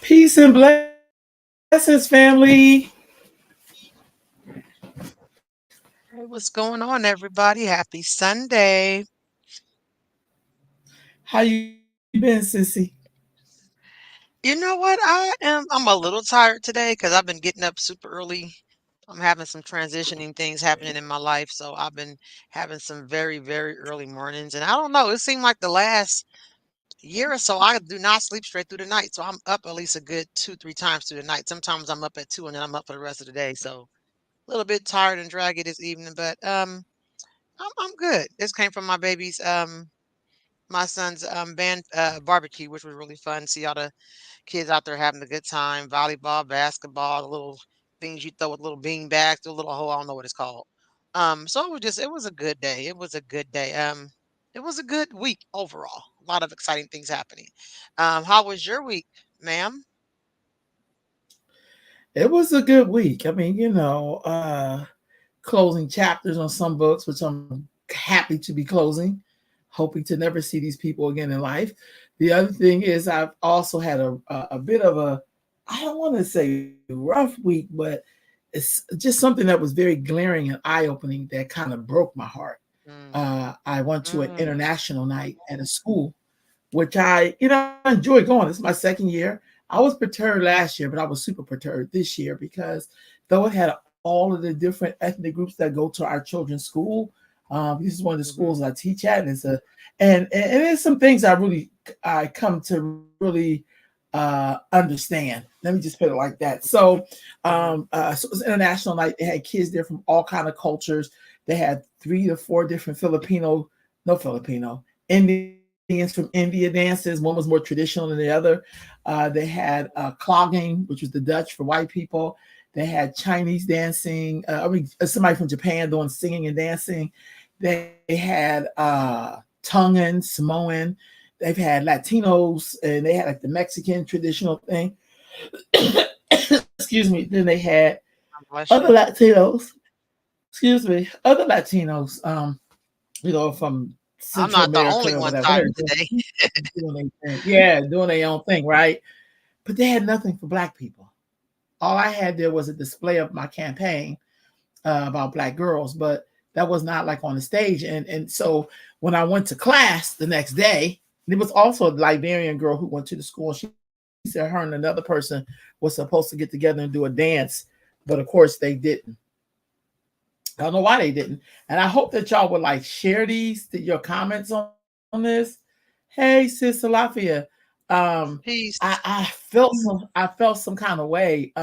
Peace and blessings, family. Hey, what's going on, everybody? Happy Sunday. How you been, Sissy? You know what? I'm a little tired today because I've been getting up super early. I'm having some transitioning things happening in my life, so I've been having some very, very early mornings. And I don't know, it seemed like the last year or so I do not sleep straight through the night. So I'm up at least a good two, three times through the night. Sometimes I'm up at two and then I'm up for the rest of the day. So a little bit tired and draggy this evening, but I'm good. This came from my son's band barbecue, which was really fun. See all the kids out there having a good time. Volleyball, basketball, the little things you throw with little bean bags, the little hole. I don't know what it's called. So it was a good day. It was a good day. It was a good week overall. A lot of exciting things happening. How was your week, ma'am? It was a good week. I mean, closing chapters on some books, which I'm happy to be closing, hoping to never see these people again in life. The other thing is, I've also had a bit of a, I don't want to say rough week, but it's just something that was very glaring and eye opening that kind of broke my heart. Mm, I went to an mm, international night at a school, which I enjoy going. It's my second year. I was perturbed last year, but I was super perturbed this year because though it had all of the different ethnic groups that go to our children's school, this is one of the schools I mm-hmm, teach at, and and there's some things I come to really understand. Let me just put it like that. mm-hmm, So it was international night. They had kids there from all kind of cultures. They had 3 to 4 different Filipino, no Filipino, Indians from India dances. One was more traditional than the other. They had clogging, which was the Dutch for white people. They had Chinese dancing. Somebody from Japan doing singing and dancing. They had Tongan, Samoan. They've had Latinos, and they had like the Mexican traditional thing. Excuse me. Then they had bless other you. Latinos. Excuse me, other Latinos. From I'm Central not the America only or one whatever. tired They're today. doing their thing. Yeah, doing their own thing, right? But they had nothing for Black people. All I had there was a display of my campaign about Black girls, but that was not like on the stage. And so when I went to class the next day, there was also a Liberian girl who went to the school. She said her and another person was supposed to get together and do a dance, but of course they didn't. I don't know why they didn't. And I hope that y'all would like share your comments on this. Hey, Sis Salafia. I Peace. felt some kind of way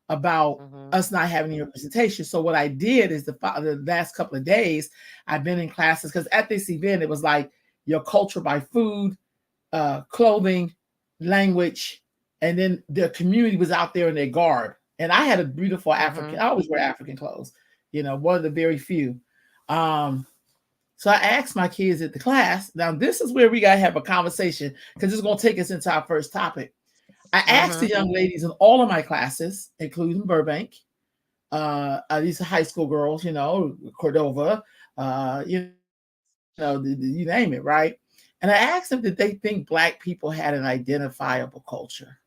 about Mm-hmm, us not having any representation. So what I did is the last couple of days I've been in classes because at this event it was like your culture by food, clothing, language, and then the community was out there in their garb. And I had a beautiful African. mm-hmm. I always wear African clothes. One of the very few. Um, so I asked my kids at the class. Now this is where we gotta have a conversation because it's gonna take us into our first topic. I asked the Mm-hmm. young ladies in all of my classes, including Burbank, these are high school girls, Cordova, you name it, right? And I asked them, did they think Black people had an identifiable culture?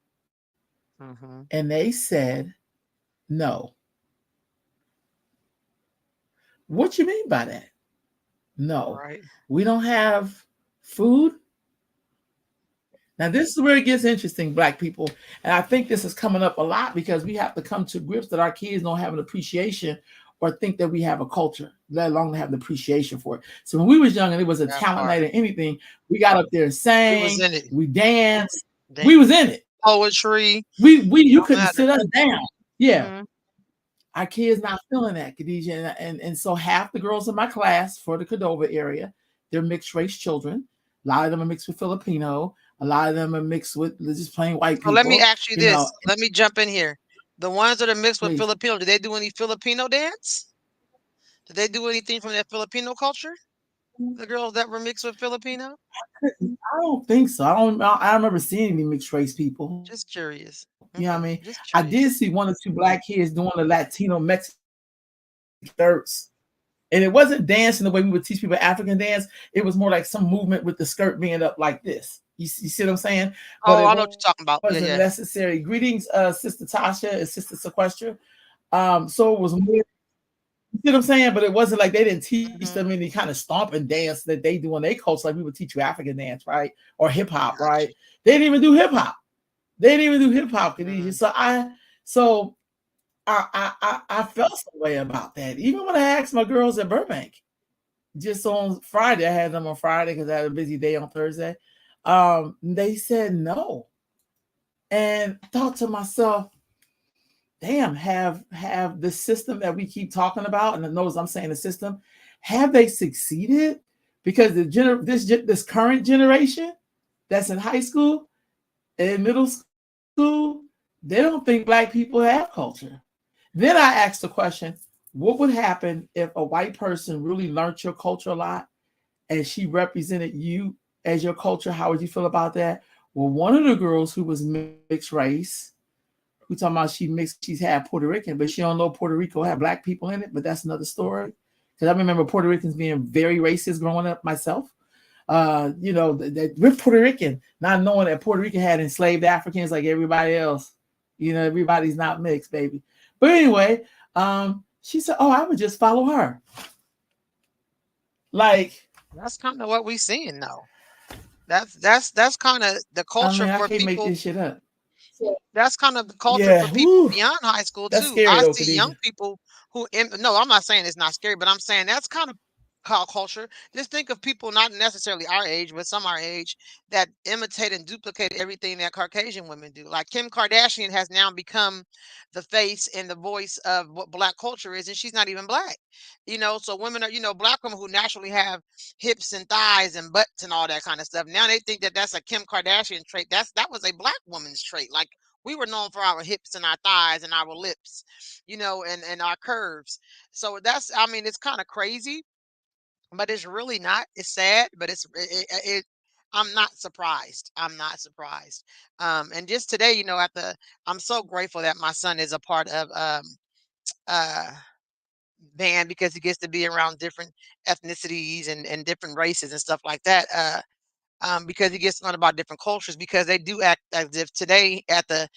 Mm-hmm. And they said no. What you mean by that? No, Right. we don't have food. Now, this is where it gets interesting, Black people. And I think this is coming up a lot because we have to come to grips that our kids don't have an appreciation or think that we have a culture, let alone have the appreciation for it. So when we was young and it was a That talent part. night or anything, we got up there and We was sang, in it. we danced, Then we was in it. poetry, We you don't couldn't matter. sit us down. Yeah. Mhm, Our kids not feeling that, Khadijah. And so half the girls in my class for the Cordova area, they're mixed race children. A lot of them are mixed with Filipino. A lot of them are mixed with just plain white so let me people. ask you You know, this, let me jump in here. The ones that are mixed with please. Filipino, do they do any Filipino dance? Do they do anything from their Filipino culture? The girls that were mixed with Filipino? I don't think so. I remember seeing any mixed race people. Just You know what I mean? curious. I Okay, did see just one or two curious. Black kids doing the Latino Mexican shirts. And it wasn't dancing the way we would teach people African dance. It was more like some movement with the skirt being up like this. You see what I'm saying? But Oh, it I know what wasn't you're talking about. Yeah, necessary. yeah. Greetings, Sister Tasha and Sister Sequestra. So it was more, you see what I'm saying? But it wasn't like they didn't teach them Mhm. any kind of stomp and dance that they do in their culture, like we would teach you African dance, right? Or hip hop, right? Gotcha. They didn't even do hip hop. They didn't even do hip hop, Khadijah. Mhm. So I felt some way about that. Even when I asked my girls at Burbank, just on Friday, I had them on Friday because I had a busy day on Thursday. They said no. And I thought to myself, damn, have the system that we keep talking about, and notice I'm saying the system, have they succeeded? Because this current generation that's in high school and middle school, they don't think black people have culture. Then I asked the question, what would happen if a white person really learned your culture a lot and she represented you as your culture? How would you feel about that? Well, one of the girls who was mixed race, who talking about she's half Puerto Rican, but she don't know Puerto Rico have black people in it, but that's another story. Because I remember Puerto Ricans being very racist growing up myself. That we're Puerto Rican, not knowing that Puerto Rican had enslaved Africans like everybody else. Everybody's not mixed, baby. But anyway, she said, "Oh, I would just follow her." Like, That's kinda what we seeing though. That's kinda the I culture mean, I for can't make people. this shit up. So, That's kind of the culture yeah, for people whoo, beyond high school that's too. scary I though, see young Khadijah. people no, I'm not saying it's not scary, but I'm saying that's kind of culture. Just think of people not necessarily our age, but some our age that imitate and duplicate everything that Caucasian women do. Like Kim Kardashian has now become the face and the voice of what black culture is, and she's not even black. So women are, black women who naturally have hips and thighs and butts and all that kind of stuff. Now they think that that's a Kim Kardashian trait. That was a black woman's trait. Like we were known for our hips and our thighs and our lips, and our curves. So I mean, it's kind of crazy, but it's really not. It's sad, but I'm not surprised. I'm not surprised. And just today, I'm so grateful that my son is a part of uh band because he gets to be around different ethnicities and different races and stuff like that. Because he gets to learn about different cultures because they do act as if today at the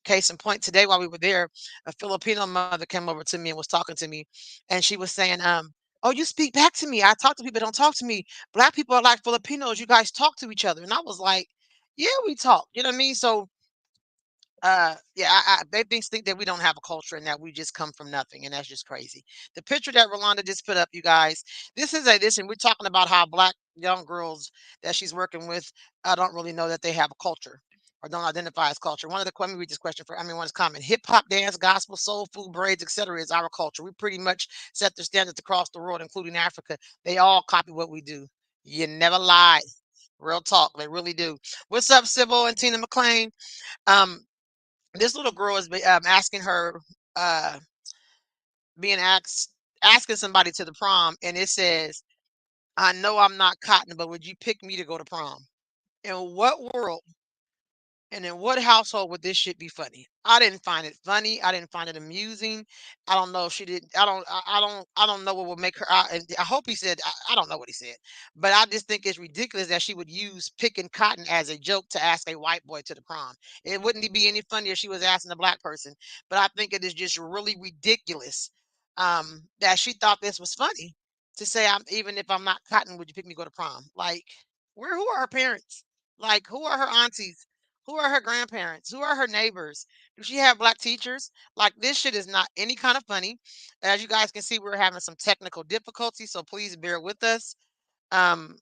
case in point, today while we were there, a Filipino mother came over to me and was talking to me, and she was saying, "Oh, you speak back to me. I talk to people, don't talk to me. Black people are like Filipinos. You guys talk to each other." And I was like, "Yeah, we talk." You know what I mean? So yeah, they think that we don't have a culture and that we just come from nothing, and that's just crazy. The picture that Rolanda just put up, you guys, and we're talking about how black young girls that she's working with don't really know that they have a culture or don't identify as culture. Let me read this question one is comment. Hip hop, dance, gospel, soul food, braids, etc. is our culture. We pretty much set the standards across the world, including Africa. They all copy what we do. You never lie. Real talk, they really do. What's up, Sybil and Tina McLean? Um, this little girl is asking her, uh, being asking somebody to the prom, and it says, "I know I'm not cotton, but would you pick me to go to prom?" In what world and in what household would this shit be funny? I didn't find it funny. I didn't find it amusing. I don't know if she did. I don't know what would make her. I hope he said. I don't know what he said, but I just think it's ridiculous that she would use picking cotton as a joke to ask a white boy to the prom. It wouldn't be any funnier if she was asking a black person. But I think it is just really ridiculous that she thought this was funny to say. Even if I'm not cotton, would you pick me to go to prom? Like, who are her parents? Like, who are her aunties? Who are her grandparents? Who are her neighbors? Do she have black teachers? Like, this shit is not any kind of funny. As you guys can see, we're having some technical difficulties, so please bear with us. Um,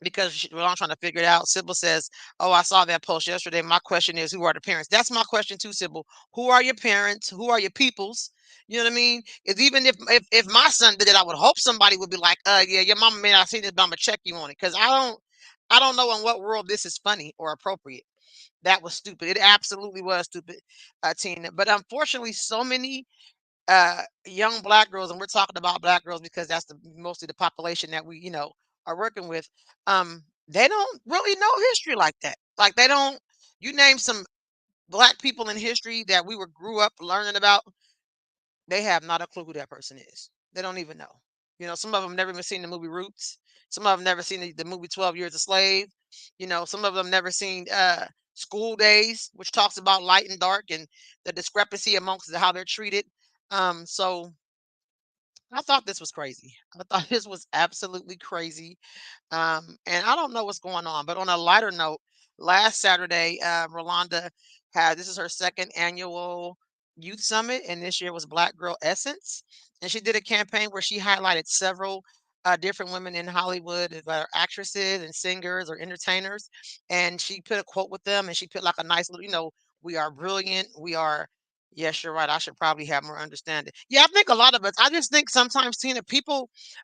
because we're all trying to figure it out. Sybil says, "Oh, I saw that post yesterday. My question is, who are the parents?" That's my question too, Sybil. Who are your parents? Who are your peoples? You know what I mean? Because even if my son did it, I would hope somebody would be like, yeah, your mama may not see this, but I'm gonna check you on it." Because I don't know in what world this is funny or appropriate. That was stupid. It absolutely was stupid, Tina. But unfortunately, so many young black girls, and we're talking about black girls because that's mostly the population that we, are working with. They don't really know history like that. Like they don't. You name some black people in history that we grew up learning about. They have not a clue who that person is. They don't even know. Some of them never even seen the movie Roots. Some of them never seen the movie 12 Years a Slave. Some of them never seen School Days, which talks about light and dark and the discrepancy amongst how they're treated. So I thought this was crazy. I thought this was absolutely crazy. And I don't know what's going on. But on a lighter note, last Saturday, Rolanda had this is her second annual youth summit, and this year was Black Girl Essence. And she did a campaign where she highlighted several different women in Hollywood that are actresses and singers or entertainers. And she put a quote with them, and she put like a nice little, we are brilliant. We are. Yes, you're right. I should probably have more understanding. Yeah, I think a lot of us. I just think sometimes, Tina,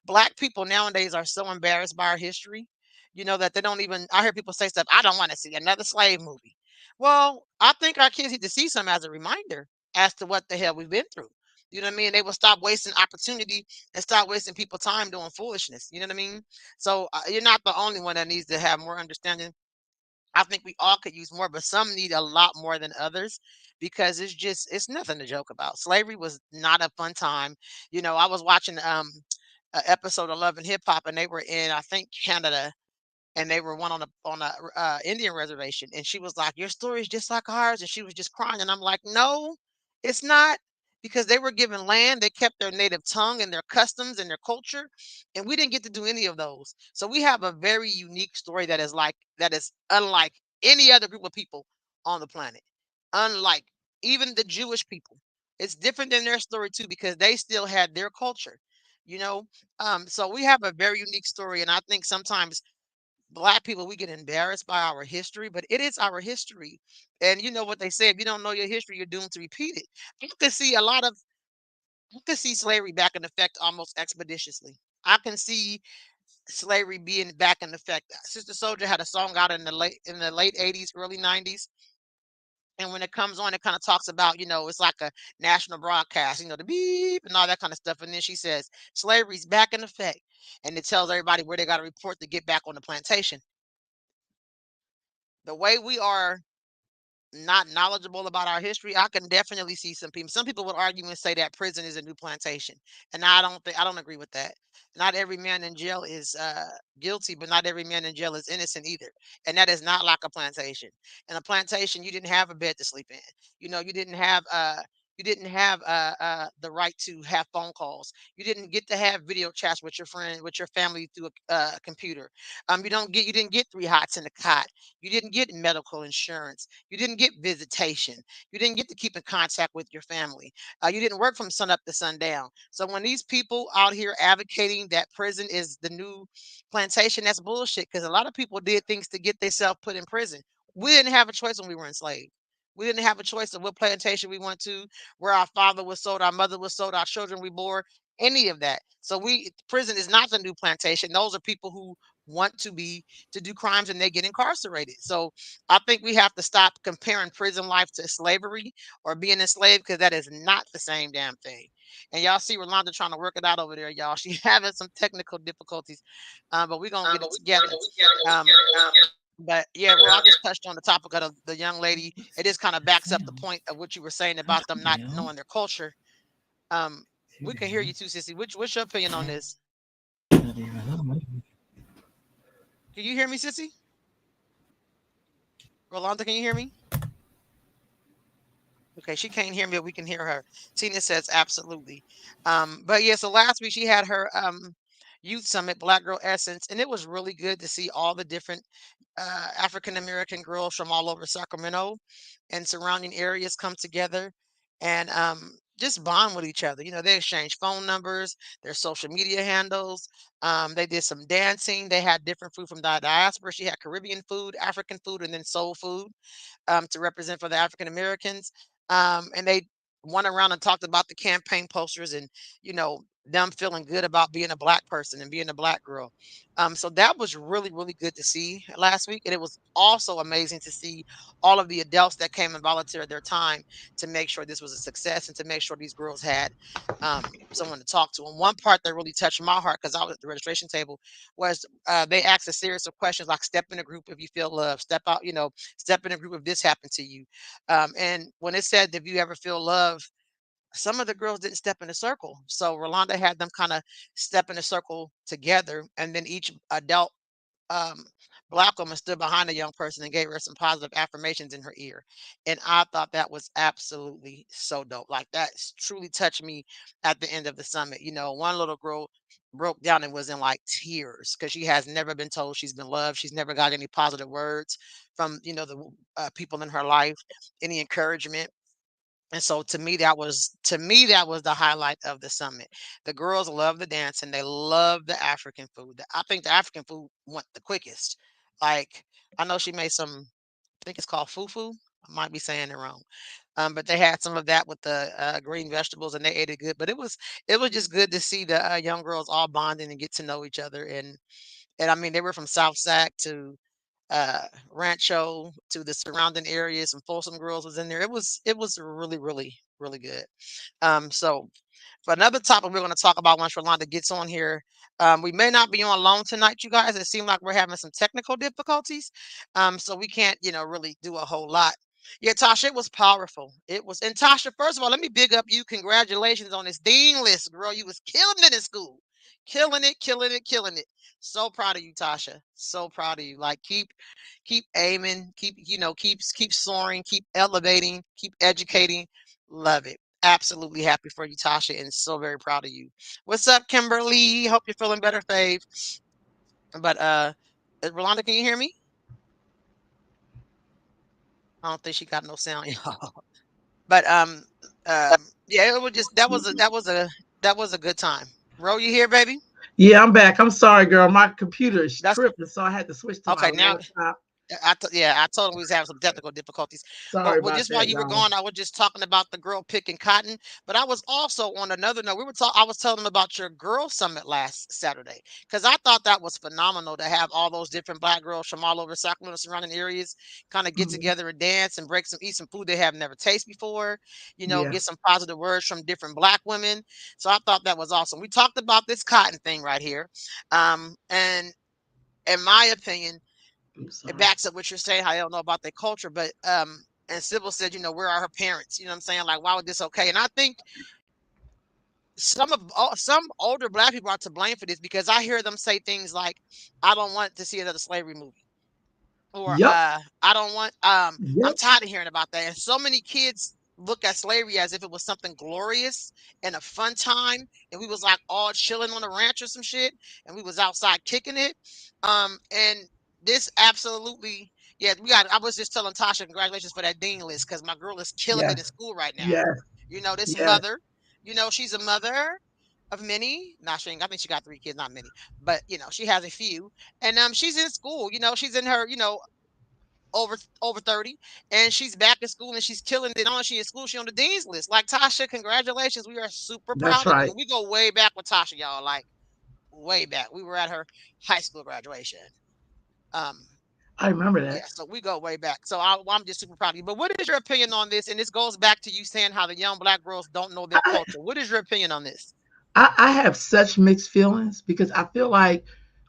Black people nowadays are so embarrassed by our history, that they don't even. I hear people say stuff. I don't want to see another slave movie. Well, I think our kids need to see some as a reminder as to what the hell we've been through. You know what I mean? They will stop wasting opportunity and stop wasting people time doing foolishness. You know what I mean? So you're not the only one that needs to have more understanding. I think we all could use more, but some need a lot more than others because it's nothing to joke about. Slavery was not a fun time. I was watching a episode of Love and Hip Hop, and they were in, I think, Canada, and they were one on a Indian reservation, and she was like, "Your story is just like ours," and she was just crying, and I'm like, "No, it's not." Because they were given land, they kept their native tongue and their customs and their culture, and we didn't get to do any of those. So we have a very unique story that is unlike any other group of people on the planet. Unlike even the Jewish people. It's different than their story too, because they still had their culture, you know. So we have a very unique story, and I think sometimes Black people, we get embarrassed by our history, but it is our history. And you know what they say, if you don't know your history, you're doomed to repeat it. You can see a lot of you can see slavery back in effect almost expeditiously. I can see slavery being back in effect. Sister Soldier had a song out in the late 80s, early 90s. And when it comes on, it kind of talks about, it's like a national broadcast, the beep and all that kind of stuff. And then she says, slavery's back in effect. And it tells everybody where they got to report to get back on the plantation. The way we are not knowledgeable about our history, I can definitely see some people. Some people would argue and say that prison is a new plantation, and I don't agree with that. Not every man in jail is guilty, but not every man in jail is innocent either. And that is not like a plantation. In a plantation, you didn't have a bed to sleep in. You didn't have the right to have phone calls. You didn't get to have video chats with your friend, with your family through a computer. You didn't get three hots in a cot. You didn't get medical insurance. You didn't get visitation. You didn't get to keep in contact with your family. You didn't work from sun up to sundown. So when these people out here advocating that prison is the new plantation, that's bullshit. Because a lot of people did things to get themselves put in prison. We didn't have a choice when we were enslaved. We didn't have a choice of what plantation we went to, where our father was sold, our mother was sold, our children we bore, any of that. So prison is not the new plantation. Those are people who want to do crimes and they get incarcerated. So I think we have to stop comparing prison life to slavery or being enslaved because that is not the same damn thing. And y'all see Rolanda trying to work it out over there, y'all. She's having some technical difficulties, but we're gonna get it together. Um, but yeah, well, I just touched on the topic of the young lady. It just kind of backs up the Sound. point of what you were saying about them not Well, knowing their culture. Um, we can hear you well, too, Sissy. What's your opinion on this? not even know. Can you hear me, Sissy? Rolanda, can you hear me? Okay, she can't hear me, but we can hear her. Tina says absolutely. But yeah, so last week she had her youth summit, Black Girl Essence, and it was really good to see all the different African American girls from all over Sacramento and surrounding areas come together and just bond with each other. They exchanged phone numbers, their social media handles. They did some dancing. They had different food from the diaspora. She had Caribbean food, African food, and then soul food to represent for the African Americans. And they went around and talked about the campaign posters and, them feeling good about being a Black person and being a Black girl. So that was really, really good to see last week. And it was also amazing to see all of the adults that came and volunteered their time to make sure this was a success and to make sure these girls had someone to talk to. And one part that really touched my heart because I was at the registration table was they asked a series of questions like step in a group if you feel love, step out, step in a group if this happened to you. And when it said, if you ever feel love, some of the girls didn't step in a circle. So Rolanda had them kind of step in a circle together, and then each adult um, black woman stood behind a young person and gave her some positive affirmations in her ear. And I thought that was absolutely so dope. Like that truly touched me at the end of the summit. One little girl broke down and was in like tears because she has never been told she's been loved. She's never got any positive words from, the people in her life, any encouragement. And so to me that was the highlight of the summit. The girls love the dance and they love the African food. I think the African food went the quickest. Like I know she made some, I think it's called fufu. I might be saying it wrong. But they had some of that with the green vegetables and they ate it good. But it was just good to see the young girls all bonding and get to know each other. And I mean they were from South Sac to Rancho to the surrounding areas, and Folsom Girls was in there. It was really, really, really good. So for another topic we're going to talk about once Rolanda gets on here. We may not be on long tonight, you guys. It seems like we're having some technical difficulties. So we can't, really do a whole lot. Yeah, Tasha, it was powerful. It was, and Tasha, first of all, let me big up you. Congratulations on this dean list, girl. You was killing it in school. Killing it, killing it, killing it. So proud of you, Tasha. So proud of you. Like keep aiming, keep soaring, keep elevating, keep educating. Love it. Absolutely happy for you, Tasha, and so very proud of you. What's up, Kimberly? Hope you're feeling better, Fave. But Rolanda, can you hear me? I don't think she got no sound, y'all. But yeah, it was just that was a good time. Ro, you here, baby? Yeah, I'm back. I'm sorry, girl. My computer is That's tripping, so I had to switch to my okay. Now laptop. Yeah, I told him we was having some technical difficulties. Sorry But about just while that, you were y'all. gone, I was just talking about the girl picking cotton. But I was also on another note. I was telling them about your girl summit last Saturday because I thought that was phenomenal to have all those different black girls from all over Sacramento surrounding areas kind of get Mhm. together and dance and eat some food they have never tasted before. Yeah, Get some positive words from different black women. So I thought that was awesome. We talked about this cotton thing right here, and in my opinion I'm it sorry. backs up what you're saying, how they don't know about their culture. But and Sybil said, where are her parents? You know what I'm saying? Like, why was this okay? And I think some older black people are to blame for this because I hear them say things like, I don't want to see another slavery movie. Or Yep, I don't want I'm yep, tired of hearing about that. And so many kids look at slavery as if it was something glorious and a fun time, and we was like all chilling on the ranch or some shit, and we was outside kicking it. And this absolutely, yeah, I was just telling Tasha congratulations for that dean list because my girl is killing it in yes, school right now. yes, This yes. mother, she's a mother of many. Not sure, I think she got 3 kids, not many, but she has a few. And she's in school, she's in her, over 30, and she's back in school and she's killing it. Not only she in school, she on the dean's list. Like Tasha, congratulations. We are super That's proud of you. right. And we go way back with Tasha, y'all. Like way back. We were at her high school graduation. Um, I remember yeah, that. so we go way back. So I'm just super proud of you. But what is your opinion on this? And this goes back to you saying how the young black girls don't know their I, culture. What is your opinion on this? I have such mixed feelings because I feel like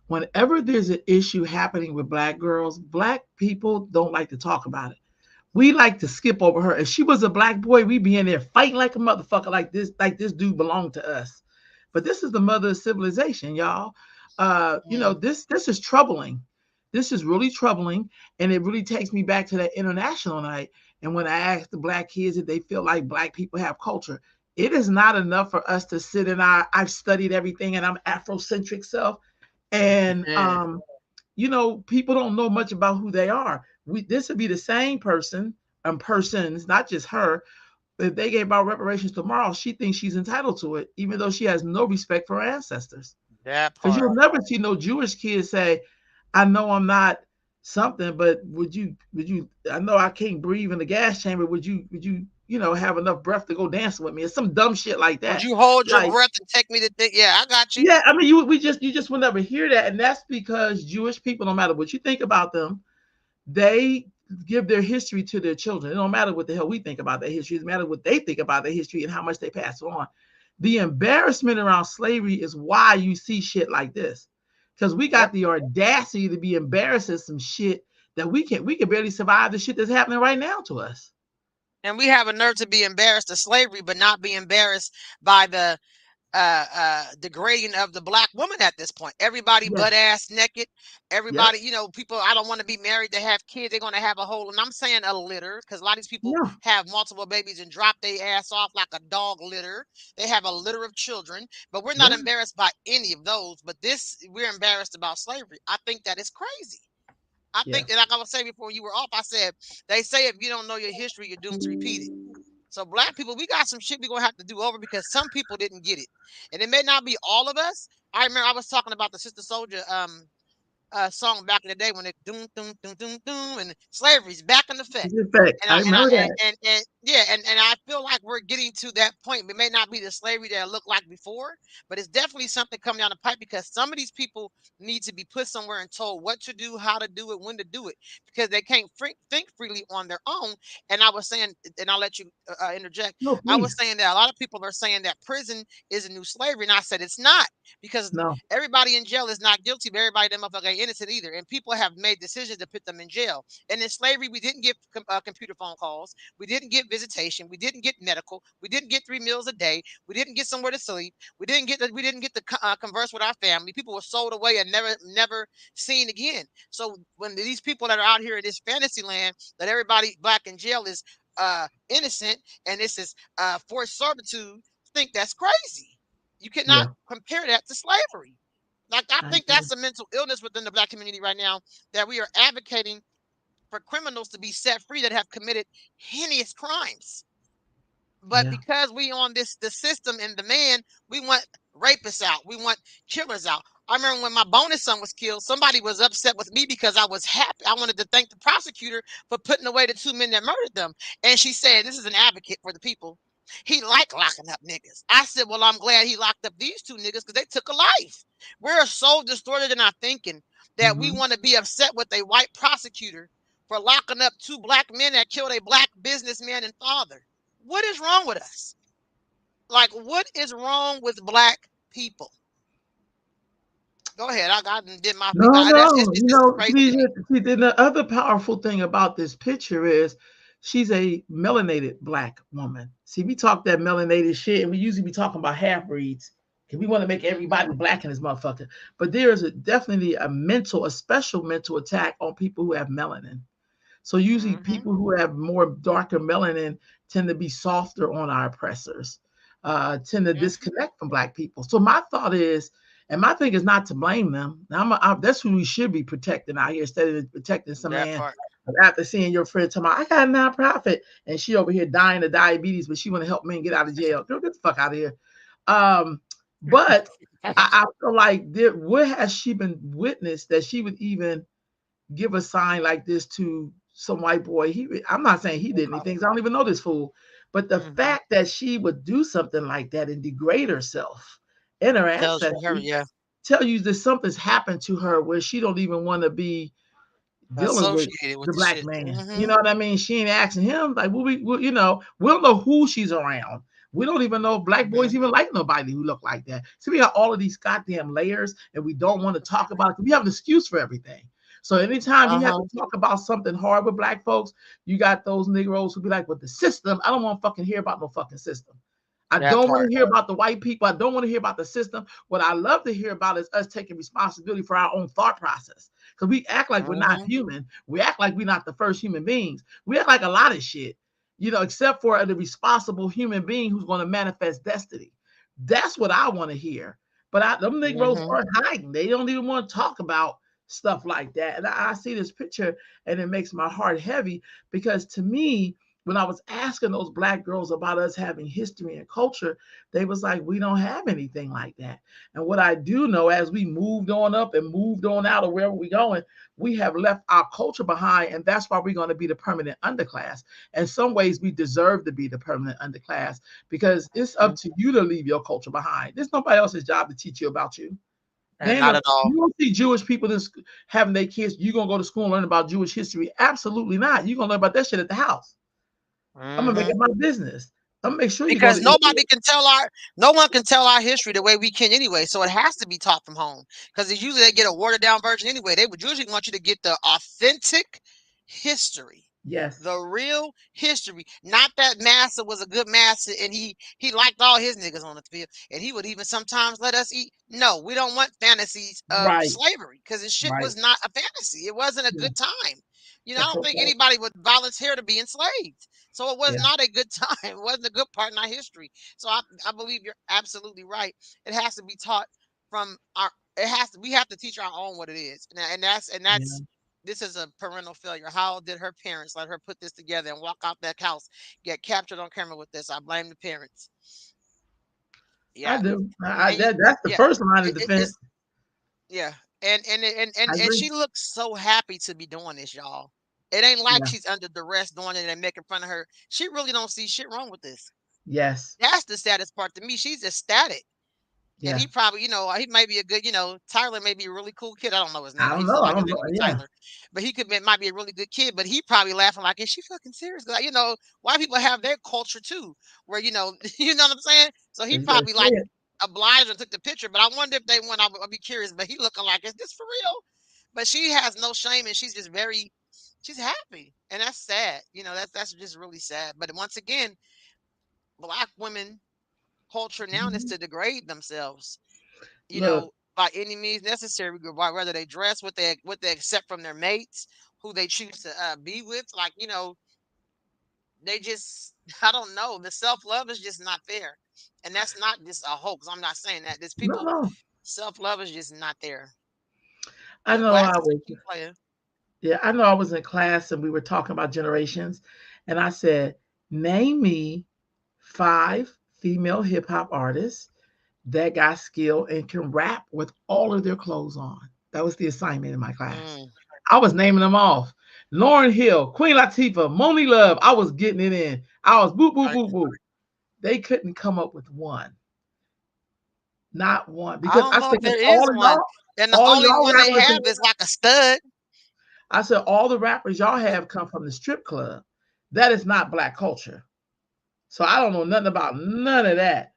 whenever there's an issue happening with black girls, black people don't like to talk about it. We like to skip over her. If she was a black boy, we'd be in there fighting like a motherfucker, like this dude belonged to us. But this is the mother of civilization, y'all. Mm, This is troubling. This is really troubling, and it really takes me back to that international night. And when I asked the black kids if they feel like black people have culture, it is not enough for us to sit in our I've studied everything and I'm Afrocentric self. And yeah, people don't know much about who they are. This would be the same person and persons, not just her. If they gave out reparations tomorrow, she thinks she's entitled to it, even though she has no respect for her ancestors. that Because part. you'll never see no Jewish kid say, "I know I'm not something, but would you? I know I can't breathe in the gas chamber. Would you have enough breath to go dancing with me?" It's some dumb shit like Would that. you hold your Like, breath and take me to think? Yeah, I got you. yeah, I mean, you just will never hear that, and that's because Jewish people, no matter what you think about them, they give their history to their children. It don't matter what the hell we think about their history. It matters what they think about their history and how much they pass it on. The embarrassment around slavery is why you see shit like this. Because we Yep. got the audacity to be embarrassed at some shit that we can barely survive the shit that's happening right now to us. And we have a nerve to be embarrassed of slavery, but not be embarrassed by the degrading of the black woman at this point. Everybody Yeah. butt ass naked. Yep. Everybody, people, I don't want to be married. They have kids. They're going to have a whole, and I'm saying a litter, because a lot of these people Yeah. have multiple babies and drop their ass off like a dog litter. They have a litter of children, but we're not Yeah. embarrassed by any of those. But this, we're embarrassed about slavery. I think that is crazy. I Yeah. think, and like I was saying before you were off, I said, they say if you don't know your history, you're doomed to repeat it. So black people, we got some shit we're gonna have to do over because some people didn't get it. And it may not be all of us. I remember I was talking about the Sister Soldier song back in the day when it doom doom doom doom doom and slavery's back in effect. In fact, And I I and I remember and, that. and yeah, and I feel like we're getting to that point. It may not be the slavery that it looked like before, but it's definitely something coming down the pipe because some of these people need to be put somewhere and told what to do, how to do it, when to do it, because they can't think freely on their own. And I was saying, and I'll let you interject. No, I was please. saying that a lot of people are saying that prison is a new slavery, and I said it's not because No. everybody in jail is not guilty, but everybody in them motherfucker ain't innocent either. And people have made decisions to put them in jail. And in slavery, we didn't get computer phone calls. We didn't get visitation. We didn't get medical. We didn't get 3 meals a day. We didn't get somewhere to sleep. We didn't get to converse with our family. People were sold away and never seen again. So when these people that are out here in this fantasy land that everybody black in jail is innocent and this is forced servitude, think that's crazy. You cannot Yeah. compare that to slavery. Like I I think agree. that's a mental illness within the black community right now that we are advocating for criminals to be set free that have committed heinous crimes. But Yeah. because we on the system and demand, we want rapists out. We want killers out. I remember when my bonus son was killed, somebody was upset with me because I was happy. I wanted to thank the prosecutor for putting away the 2 men that murdered them. And she said, this is an advocate for the people. He liked locking up niggas. I said, well, I'm glad he locked up these 2 niggas because they took a life. We're so distorted in our thinking that we Hmm. want to be upset with a white prosecutor for locking up 2 black men that killed a black businessman and father. What is wrong with us? Like, what is wrong with black people? Go ahead. I did my No, thing. That's no. it's just crazy to Khadijah, me. see, then the other powerful thing about this picture is she's a melanated black woman. See, we talk that melanated shit, and we usually be talking about half breeds because we want to make Hmm. everybody black in this motherfucker. But there is definitely a special mental attack on people who have melanin. So usually Hmm. people who have more darker melanin tend to be softer on our oppressors, tend to Hmm. disconnect from black people. So my thought is, and my thing is not to blame them. That's who we should be protecting out here instead of protecting some That man part. after seeing your friend talking about, I got a nonprofit and she over here dying of diabetes, but she want to help me get out of jail. Girl, get the fuck out of here. Um, but I feel like what has she been witnessed that she would even give a sign like this to some white boy. I'm not saying he did anything. I don't even know this fool. But the Hmm. fact that she would do something like that and degrade herself in her Tells you her, ancestry yeah, tell you that something's happened to her where she don't even want to be dealing with associated with the the black shit. man. You Hmm. know what I mean? She ain't asking him like, we don't know who she's around. We don't even know if black Hmm. boys even like nobody who look like that. So we got all of these goddamn layers, and we don't want to talk about it because we have an excuse for everything. So anytime you have Uh-huh. to talk about something hard with black folks, you got those Negroes who be like, "With the system, I don't want to fucking hear about no fucking system. I That don't want part. to hear about the white people. I don't want to hear about the system. What I love to hear about is us taking responsibility for our own thought process. Because we act like we're not Hmm. human. We act like we're not the first human beings. We act like a lot of shit, except for the responsible human being who's going to manifest destiny. That's what I want to hear. But them Negroes Hmm. are hiding. They don't even want to talk about stuff like that. And I see this picture and it makes my heart heavy because to me, when I was asking those black girls about us having history and culture, they was like, we don't have anything like that. And what I do know, as we moved on up and moved on out of wherever we're going, we have left our culture behind, and that's why we're going to be the permanent underclass. In some ways, we deserve to be the permanent underclass because it's up to you to leave your culture behind. There's nobody else's job to teach you about you. And not at all. You don't see Jewish people having their kids. You gonna go to school and learn about Jewish history? Absolutely not. You gonna learn about that shit at the house. I'm gonna make Hmm. it my business. I'm gonna make sure you go Because to. no one can tell our history the way we can anyway. So it has to be taught from home. Because usually they get a watered down version anyway. They would usually want you to get the authentic history. Yes. The real history. Not that Massa was a good master and he liked all his niggas on the field and he would even sometimes let us eat. No, we don't want fantasies of Right. slavery because this shit Right. was not a fantasy. It wasn't a Yeah. good time. I That's don't so think sad. anybody would volunteer to be enslaved. So it was Yeah. not a good time. It wasn't a good part in our history. So I believe you're absolutely right. It has to be taught from our it has to we have to teach our own what it is. And that's Yeah. this is a parental failure. How did her parents let her put this together and walk out that house, get captured on camera with this? I blame the parents. I Yeah, do. and That's the yeah, first line of it's defense. yeah, and I and agree. she looks so happy to be doing this, y'all. It ain't like Yeah. she's under duress doing it and making fun of her. She really don't see shit wrong with this. Yes. That's the saddest part to me. She's ecstatic. And Yeah. he probably, he might be a good, Tyler may be a really cool kid. I don't know his I name. I don't used to know. I like his don't name know. to be Yeah. Tyler, but might be a really good kid. But he probably laughing like, is she fucking serious? 'Cause, white people have their culture too, where you know what I'm saying. So he You better probably say like it. obliged and took the picture. But I wonder if they went. I'll be curious. But he looking like, is this for real? But she has no shame and she's just she's happy, and that's sad. That's just really sad. But once again, black women culture now is Mhm. to degrade themselves Look, by any means necessary, by whether they dress, what they accept from their mates, who they choose to be with. Like, they just, I don't know. The self love is just not there, and that's not just a hoax. I'm not saying that. There's no, people no. self love is just not there. I But know go I ahead, sister, was. keep playing. Yeah, I know I was in class and we were talking about generations, and I said, "Name me 5 female hip hop artists that got skill and can rap with all of their clothes on." That was the assignment in my class. Mm, I was naming them off. Lauren Hill, Queen Latifah, Moni Love. I was getting it in. I was boop, boop, right. boop, boop. They couldn't come up with one. Not one. I Because don't I know said, if 'cause there is one, and the all of only y'all one they rappers, have is like a stud. I said, all the rappers y'all have come from the strip club. That is not black culture. So I don't know nothing about none of that.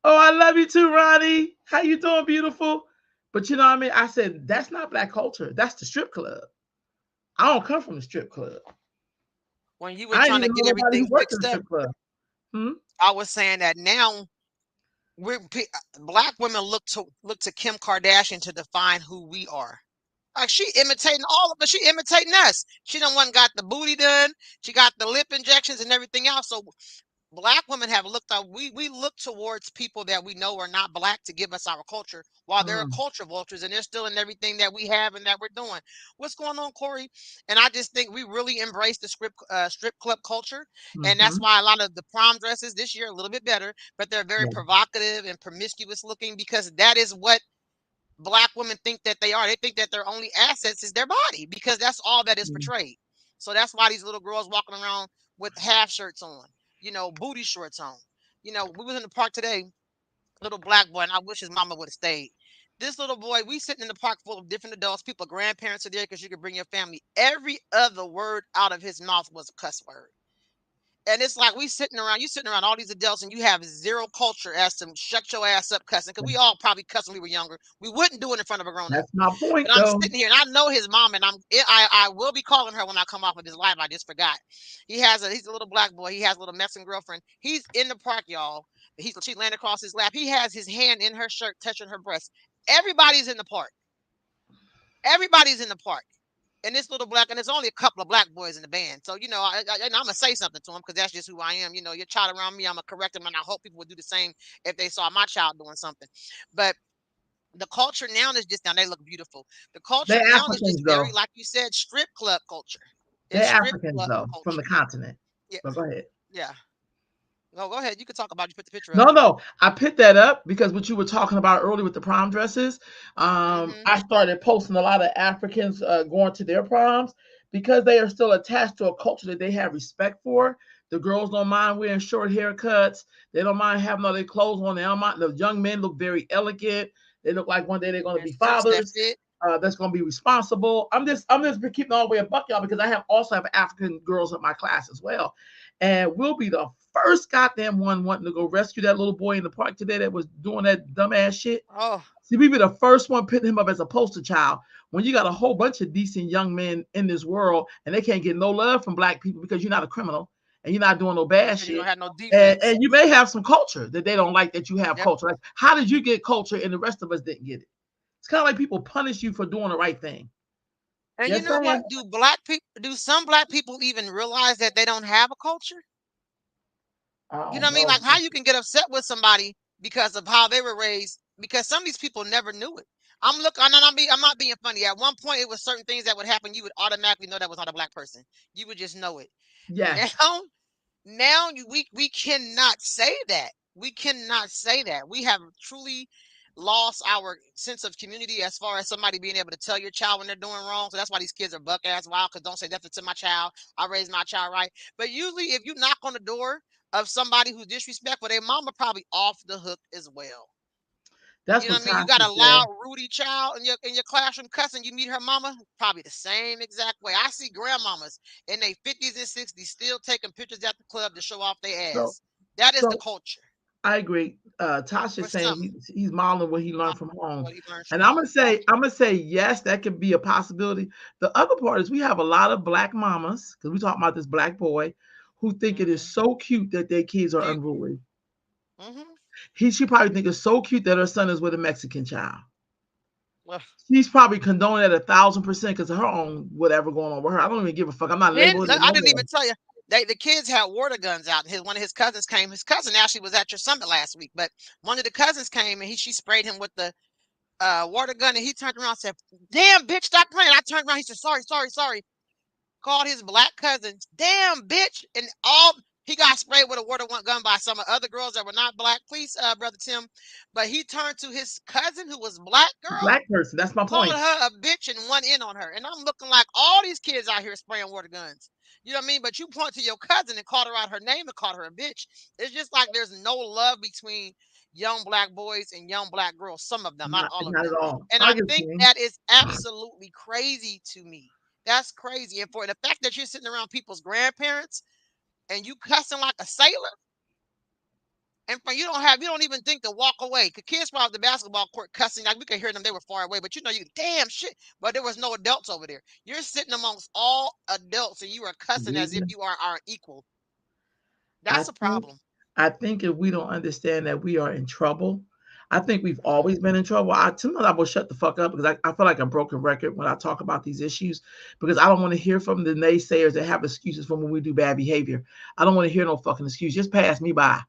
Oh, I love you too, Ronnie. How you doing, beautiful? But you know what I mean? I said, that's not black culture. That's the strip club. I don't come from the strip club. When you were I didn't trying to even know get nobody who everything worked in fixed the up, strip club. Hmm? I was saying that now black women look to Kim Kardashian to define who we are. Like she imitating all of us. She imitating us. She done one got the booty done. She got the lip injections and everything else. So black women have looked up. We look towards people that we know are not black to give us our culture, while they're Mm, culture vultures and they're still in everything that we have and that we're doing. What's going on, Corey? And I just think we really embrace the strip club culture, and that's mm-hmm. why a lot of the prom dresses this year are a little bit better, but they're very Yeah, provocative and promiscuous looking because that is what black women think that they are. They think that their only assets is their body because that's all that is mm, portrayed. So that's why these little girls walking around with half shirts on, booty shorts on. We was in the park today, little black boy, and I wish his mama would have stayed. This little boy, we sitting in the park full of different adults, people, grandparents are there because you could bring your family. Every other word out of his mouth was a cuss word. And it's like you sitting around all these adults and you have zero culture as to shut your ass up cussing. Because we all probably cuss when we were younger. We wouldn't do it in front of a grown up. that's my point, But I'm though. sitting here and I know his mom and I will be calling her when I come off of this live. I just forgot. He's a little black boy. He has a little messing girlfriend. He's in the park, y'all. She landed across his lap. He has his hand in her shirt touching her breast. Everybody's in the park. Everybody's in the park. And this little black, and there's only a couple of black boys in the band. So, I'm going to say something to him because that's just who I am. Your child around me, I'm going to correct him. And I hope people would do the same if they saw my child doing something. But the culture now is just now, they look beautiful. The culture They're now is just Africans, very, though. like you said, strip club culture. They're It's strip Africans, club though, from the culture. continent. Yeah. But go ahead. Yeah. Go ahead. You can talk about it. You put the picture No, up. no, I picked that up because what you were talking about earlier with the prom dresses. Mm-hmm. I started posting a lot of Africans going to their proms because they are still attached to a culture that they have respect for. The girls don't mind wearing short haircuts. They don't mind having all their clothes on. They don't mind. The young men look very elegant. They look like one day they're going to And be suits that fathers. fit. that's going to be responsible. I'm just keeping all the way a buck, y'all, because I also have African girls in my class as well, and we'll be the first goddamn one wanting to go rescue that little boy in the park today that was doing that dumbass shit. Oh, See, we be the first one putting him up as a poster child when you got a whole bunch of decent young men in this world and they can't get no love from black people because you're not a criminal and you're not doing no bad because you don't shit. have no And defense. you may have some culture that they don't like that you have Yep. culture. Like, how did you get culture and the rest of us didn't get it? It's kind of like people punish you for doing the right thing. And you Yes, know saying? what? Do some black people even realize that they don't have a culture? I You know don't what I mean? know. Like how you can get upset with somebody because of how they were raised, because some of these people never knew it. I'm not being funny. At one point it was certain things that would happen, you would automatically know that was not a black person. You would just know it. Yes, Now we cannot say that. We cannot say that. We have truly lost our sense of community as far as somebody being able to tell your child when they're doing wrong. So that's why these kids are buck ass wild, because don't say nothing to my child. I raised my child right. But usually if you knock on the door of somebody who's disrespectful, their mama probably off the hook as well. that's You know what what I mean? You got Tasha a said. loud, Rudy child in your classroom cussing. You meet her mama, probably the same exact way. I see grandmamas in their 50s and 60s still taking pictures at the club to show off their So, ass. That is the so culture I agree. Tasha's for saying some. he's modeling what he My, learned from home, what he learned and from I'm gonna home. say I'm gonna say yes, that could be a possibility. The other part is we have a lot of black mamas because we talking about this black boy who think it is Hmm. so cute that their kids are Cute. unruly. Hmm. She probably think it's so cute that her son is with a Mexican child. Well, She's probably condoning it 1,000% because of her own whatever going on with her. I don't even give a fuck. I'm not then labeling look, it I no didn't more. even tell you. The kids had water guns out. One of his cousins came. His cousin actually was at your summit last week, but one of the cousins came and she sprayed him with the water gun, and he turned around and said, "Damn, bitch, stop playing." I turned around. He said, "Sorry, sorry, sorry." Called his black cousins, "Damn, bitch," and all he got sprayed with a water gun by some other girls that were not black. Please, brother Tim, but he turned to his cousin who was black girl, Black person. That's my called point. her a bitch and went in on her. And I'm looking like all these kids out here spraying water guns. You know what I mean? But you point to your cousin and called her out her name and called her a bitch. It's just like there's no love between young black boys and young black girls. Some of them, not all of Not at them. all. And I I get what think you mean. that is absolutely crazy to me. That's crazy. And for the fact that you're sitting around people's grandparents and you cussing like a sailor, and for you don't even think to walk away. Cause kids were out the basketball court cussing, like we could hear them, they were far away, but you damn shit. But there was no adults over there. You're sitting amongst all adults and you are cussing as if Khadijah, you are our equal. I That's a think problem. I think if we don't understand that we are in trouble, I think we've Hmm. always been in trouble. Sometimes I will shut the fuck up because I feel like a broken record when I talk about these issues because I don't want to hear from the naysayers that have excuses for when we do bad behavior. I don't want to hear no fucking excuse. Just pass me by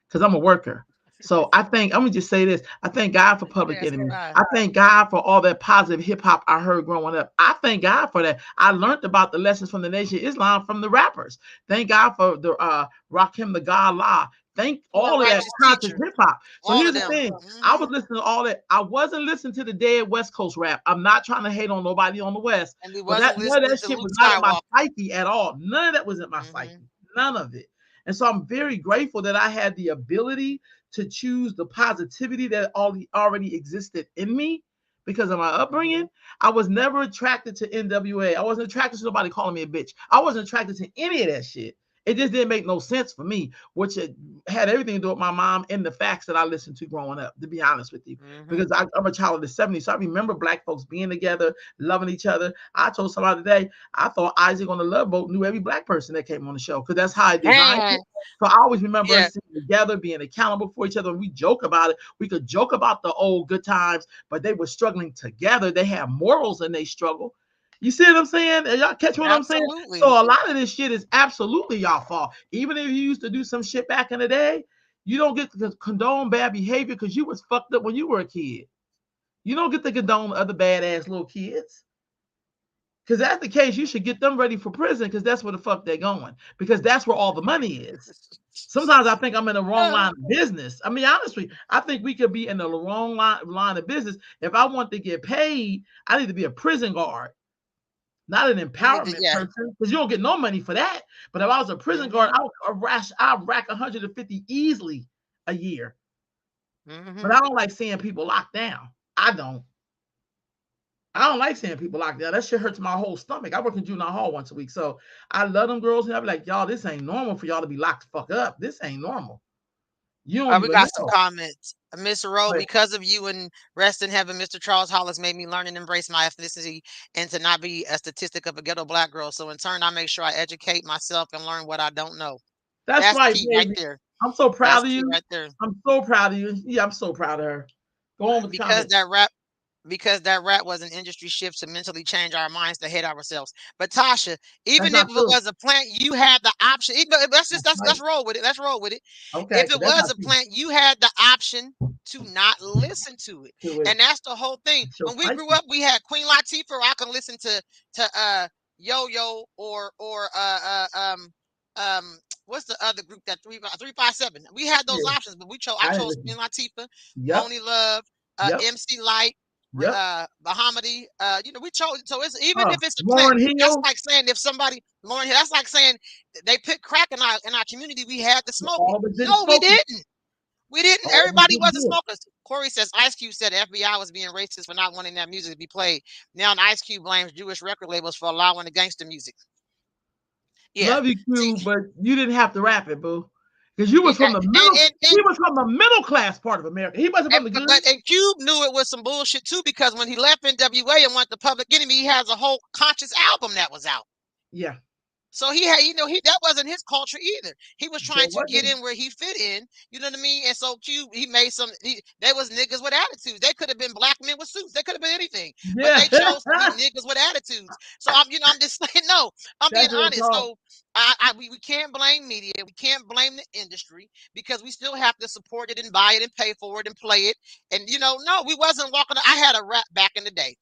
because I'm a worker. So I'm gonna just say this. I thank God for Public Pass me Enemy. by. I thank God for all that positive hip hop I heard growing up. I thank God for that. I learned about the lessons from the Nation of Islam from the rappers. Thank God for the Rakim the God La. Thank Poor all of that righteous conscious teacher. hip hop. So All here's of the them. thing. I Hmm. was listening to all that. I wasn't listening to the dead West Coast rap. I'm not trying to hate on nobody on the West, And we but wasn't none of listening that to shit was Luke not in my Skywalker. psyche at all. None of that was in my Hmm. psyche. None of it. And so I'm very grateful that I had the ability to choose the positivity that already existed in me because of my upbringing. Hmm. I was never attracted to NWA. I wasn't attracted to nobody calling me a bitch. I wasn't attracted to any of that shit. It just didn't make no sense for me, which it had everything to do with my mom and the facts that I listened to growing up, to be honest with you. Hmm. Because I'm a child of the 70s. So I remember black folks being together, loving each other. I told somebody today, I thought Isaac on the Love Boat knew every black person that came on the show because that's how I designed it. So I always remember Yeah. us sitting together, being accountable for each other. And we joke about it. We could joke about the old good times, but they were struggling together. They had morals in they struggle. You see what I'm saying? Y'all catch what I'm saying? So Absolutely. a lot of this shit is absolutely y'all fault. Even if you used to do some shit back in the day, you don't get to condone bad behavior because you was fucked up when you were a kid. You don't get to condone other badass little kids. Because that's the case, you should get them ready for prison because that's where the fuck they're going. Because that's where all the money is. Sometimes I think I'm in the wrong line of business. I mean, honestly, I think we could be in the wrong line of business. If I want to get paid, I need to be a prison guard, not an You need to, empowerment yeah. person, because you don't get no money for that. But if I was a prison guard, Hmm. I'd rack 150 easily a year. But Hmm. I don't like seeing people locked down. I don't. I don't like seeing people locked down. That shit hurts my whole stomach. I work in juvenile hall once a week, so I love them girls, and I'm like, y'all, this ain't normal for y'all to be locked the fuck up. This ain't normal. You don't We even got some know. comments. Miss Rowe, But because of you and rest in heaven, Mr. Charles Hollis made me learn and embrace my ethnicity and to not be a statistic of a ghetto black girl. So in turn, I make sure I educate myself and learn what I don't know. that's That's right, key right baby. there. I'm so That's proud of key you. right there. I'm so proud of you. Yeah, I'm so proud of her. Go on with the Because comment. that rap was an industry shift to mentally change our minds to hate ourselves. But Tasha, That's even if not it true. was a plant, you had the option. Let's just That's right. let's roll with it. Let's roll with it. Okay, If it but that's was not a true. plant, you had the option to not listen to it. To it. And that's the whole thing. It's so When we grew spicy. up, we had Queen Latifah, or I can listen to Yo Yo or what's the other group that 357? We had those Yeah, options, but I I didn't chose listen. Queen Latifah, Yep, Boney Love, yep, MC Light, yep. Bahamadi. We chose. So it's even if it's a plant, Lauren that's Hill, like saying if somebody Lauren Hill, that's like saying they put crack in our community. We had to smoke it. all of us didn't No, we smoke it. didn't. We didn't. All of us Everybody didn't wasn't do it. smokers. Corey says Ice Cube said the FBI was being racist for not wanting that music to be played. Now Ice Cube blames Jewish record labels for allowing the gangster music. Yeah. Love you, See, Q, but you didn't have to rap it, boo. Because you yeah, was from the middle. and He was from the middle class part of America. He wasn't from And, the but, good. but and Cube knew it was some bullshit too, because when he left NWA and went to Public Enemy, he has a whole conscious album that was out. Yeah, So he had, that wasn't his culture either. He was sure trying to get wasn't. in where he fit in. You know what I mean? And so Cube, he made some. There was niggas with attitudes. They could have been black men with suits. They could have been anything, but Yeah, they chose to be niggas with attitudes. So I'm just saying, no, I'm being that's real honest. talk. So we can't blame media. We can't blame the industry, because we still have to support it and buy it and pay for it and play it. And no, we wasn't walking. I had a rap back in the day.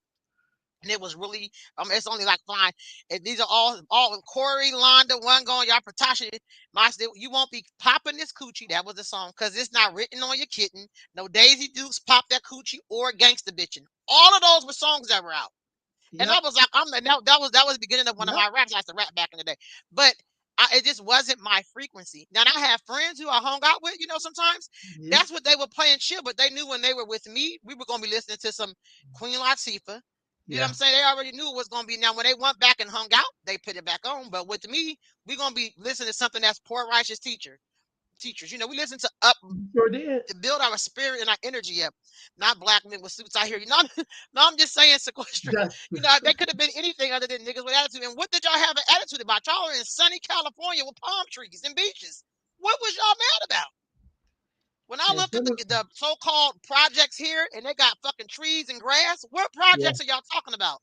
And it was really, it's only like fine. And these are all Corey, Londa, one going, y'all, Patasha. You won't be popping this coochie. That was the song, because it's not written on your kitten. No Daisy Dukes, Pop That Coochie, or Gangsta Bitchin'. All of those were songs that were out. And I Yep, was like, that was the beginning of one of yep, my raps. I used to rap back in the day. But it just wasn't my frequency. Now I have friends who I hung out with, sometimes yeah, that's what they were playing chill, but they knew when they were with me, we were gonna be listening to some Queen Latifah. You know what yeah. I'm saying? They already knew it was gonna be. Now when they went back and hung out, they put it back on. But with me, we're gonna be listening to something that's poor righteous teachers. We listen to up You sure did. to build our spirit and our energy up. Not black men with suits out here. No, I'm just saying sequestering. Just They could have been anything other than niggas with attitude. And what did y'all have an attitude about? Y'all are in sunny California with palm trees and beaches. What was y'all mad about? When I and look at some the so-called projects here and they got fucking trees and grass, what yeah, projects are y'all talking about?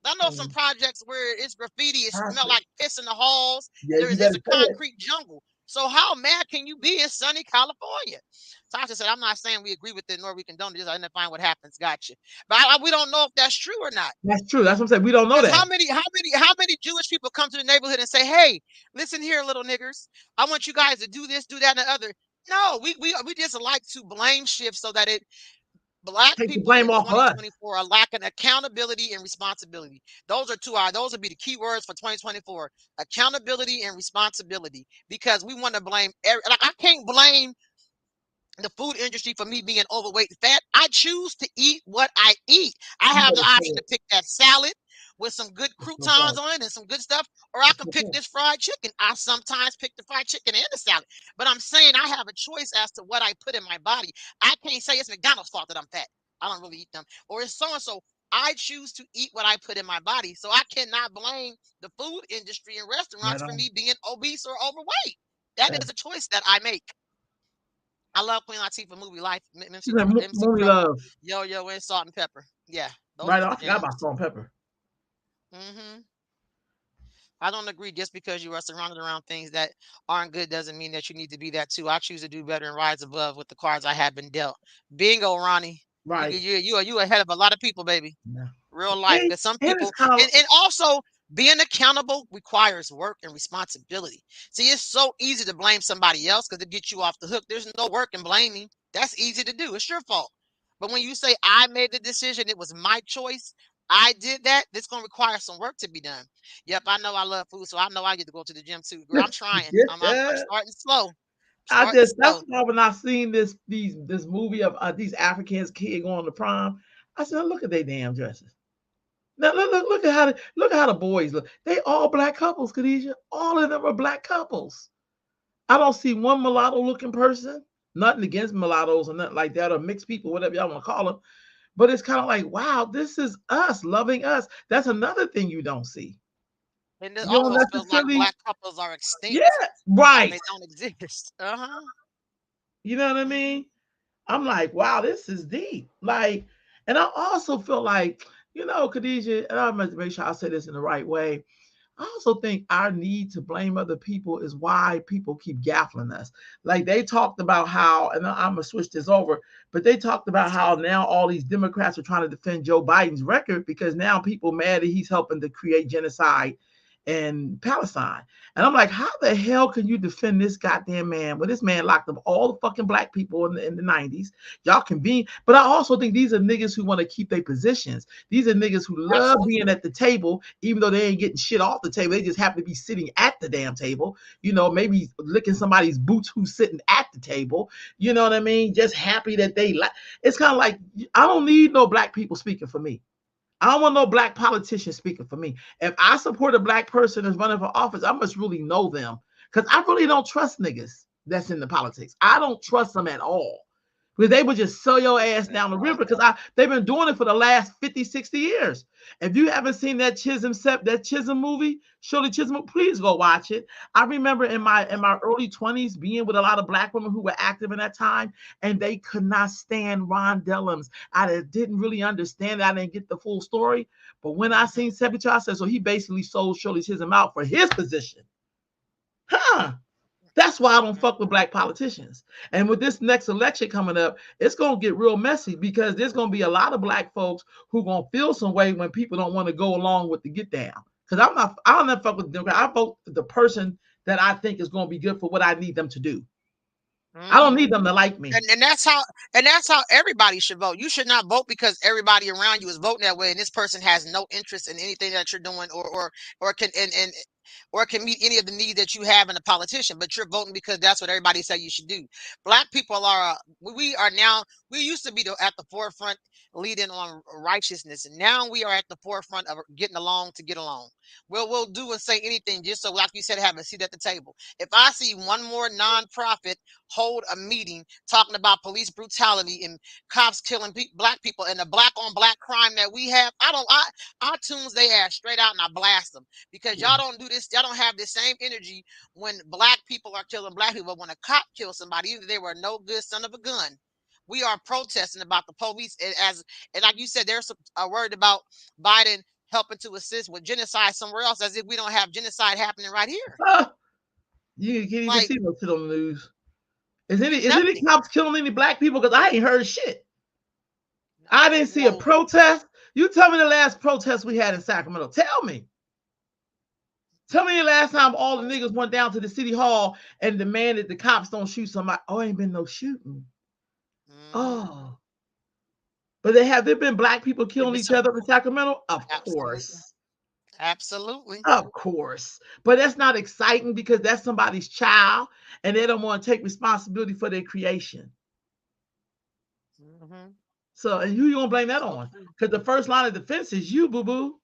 I know some um, projects where it's graffiti, it smell concrete. like piss in the halls. Yeah, you It's better a say it. concrete jungle. So how mad can you be in sunny California? Tasha said, I'm not saying we agree with it nor we condone it, just identifying what happens. Gotcha. But we don't know if that's true or not. That's true. That's what I'm saying. We don't know Because that. how many Jewish people come to the neighborhood and say, "Hey, listen here, little niggers, I want you guys to do this, do that, and the other." No, we just like to blame shift so that black Take the people blame in off of us. 2024 are lacking accountability and responsibility. Those would be the key words for 2024: accountability and responsibility. Because we want to blame like I can't blame the food industry for me being overweight and fat. I choose to eat what I eat. I You have the better say option to it. pick that salad with some good That's no fact. croutons on it and some good stuff, or I That's can no pick fact. this fried chicken. I sometimes pick the fried chicken and the salad, but I'm saying I have a choice as to what I put in my body. I can't say it's McDonald's fault that I'm fat. I don't really eat them, or it's so and so. I choose to eat what I put in my body, so I cannot blame the food industry and Right restaurants for on. me being obese or overweight. That Yeah. is a choice that I make. I love Queen Latifah movie Life, She said, MC Mooney Crow, Love. Yo Yo, and Salt and Pepper. Yeah, those Right are on. the I forgot about jams. salt and pepper. hmm I don't agree. Just because you are surrounded around things that aren't good doesn't mean that you need to be that too. I choose to do better and rise above with the cards I have been dealt. Bingo, Ronnie. Right. You ahead of a lot of people, baby. Yeah. Real life. And, Because some and it's people, kind of, and also being accountable requires work and responsibility. See, it's so easy to blame somebody else because it gets you off the hook. There's no work in blaming. That's easy to do. It's your fault. But when you say I made the decision, it was my choice. I did that. It's gonna require some work to be done. Yep, I know I love food, so I know I get to go to the gym too. Girl, I'm trying. I'm yeah. starting slow. I Starting just, that's slow. why when I seen this movie of these Africans kid going to prom, I said, look at they damn dresses. Now look at how the boys look. They all black couples, Khadijah. All of them are black couples. I don't see one mulatto looking person. Nothing against mulattoes or nothing like that, or mixed people, whatever y'all want to call them. But it's kind of like, wow, this is us loving us. That's another thing you don't see. And it You don't almost feels like necessarily, black couples are yeah, extinct, like right. they don't exist. Uh-huh. You know what I Mhm. mean? I'm like, wow, this is deep. Like, and I also feel like, Khadijah, and I'm to make sure I say this in the right way. I also think our need to blame other people is why people keep gaffling us. Like they talked about how, and I'm gonna switch this over, but they talked about how now all these Democrats are trying to defend Joe Biden's record because now people mad that he's helping to create genocide in Palestine. And I'm like, how the hell can you defend this goddamn man when this man locked up all the fucking black people in the 90s? Y'all convene. But I also think these are niggas who want to keep their positions. These are niggas who love Absolutely. being at the table, even though they ain't getting shit off the table. They just happen to be sitting at the damn table, maybe licking somebody's boots who's sitting at the table. You know what I mean? Just happy that they like. It's kind of like, I don't need no black people speaking for me. I don't want no black politician speaking for me. If I support a black person that's running for office, I must really know them because I really don't trust niggas that's in the politics. I don't trust them at all because they would just sell your ass down the river because they've been doing it for the last 50, 60 years. If you haven't seen that Chisholm movie, Shirley Chisholm, please go watch it. I remember in my early 20s being with a lot of black women who were active in that time, and they could not stand Ron Dellums. I didn't really understand it. I didn't get the full story. But when I Mhm. seen Sepicha, I said, so he basically sold Shirley Chisholm out for his position. Huh. That's why I don't fuck with black politicians. And with this next election coming up, it's gonna get real messy because there's gonna be a lot of black folks who gonna feel some way when people don't want to go along with the get down. Because I don't fuck with the Democrat. I vote the person that I think is gonna be good for what I need them to do. I don't Mhm. need them to like me. And that's how everybody should vote. You should not vote because everybody around you is voting that way, and this person has no interest in anything that you're doing, or can or can meet any of the needs that you have in a politician. But you're voting because that's what everybody said you should do. Black people are we are now we used to be at the forefront leading on righteousness, and now we are at the forefront of getting along to get along. We'll do and say anything just so, like you said, have a seat at the table. If I see one more nonprofit hold a meeting talking about police brutality and cops killing black people and the black on black crime that we have, I tunes they ass straight out and I blast them because Yeah. y'all don't do this. Y'all don't have the same energy when black people are killing black people. But when a cop kills somebody, either they were no good son of a gun. We are protesting about the police and like you said, there's a word about Biden helping to assist with genocide somewhere else, as if we don't have genocide happening right here. Ah, you can't even Like see no shit on the news. Is any nothing. cops killing any black people? Because I ain't heard shit. I No, didn't see a no. protest. You tell me the last protest we had in Sacramento. Tell me. Tell me the last time all the niggas went down to the city hall and demanded the cops don't shoot somebody. Oh, ain't been no shooting. Mhm. Oh, but have there been black people Give killing me each some. other in Sacramento? Of Absolutely. course. Absolutely. Of course. But that's not exciting because that's somebody's child and they don't want to take responsibility for their creation. Mhm. So, and who you gonna blame that So on? true. Because the first line of defense is you, boo boo.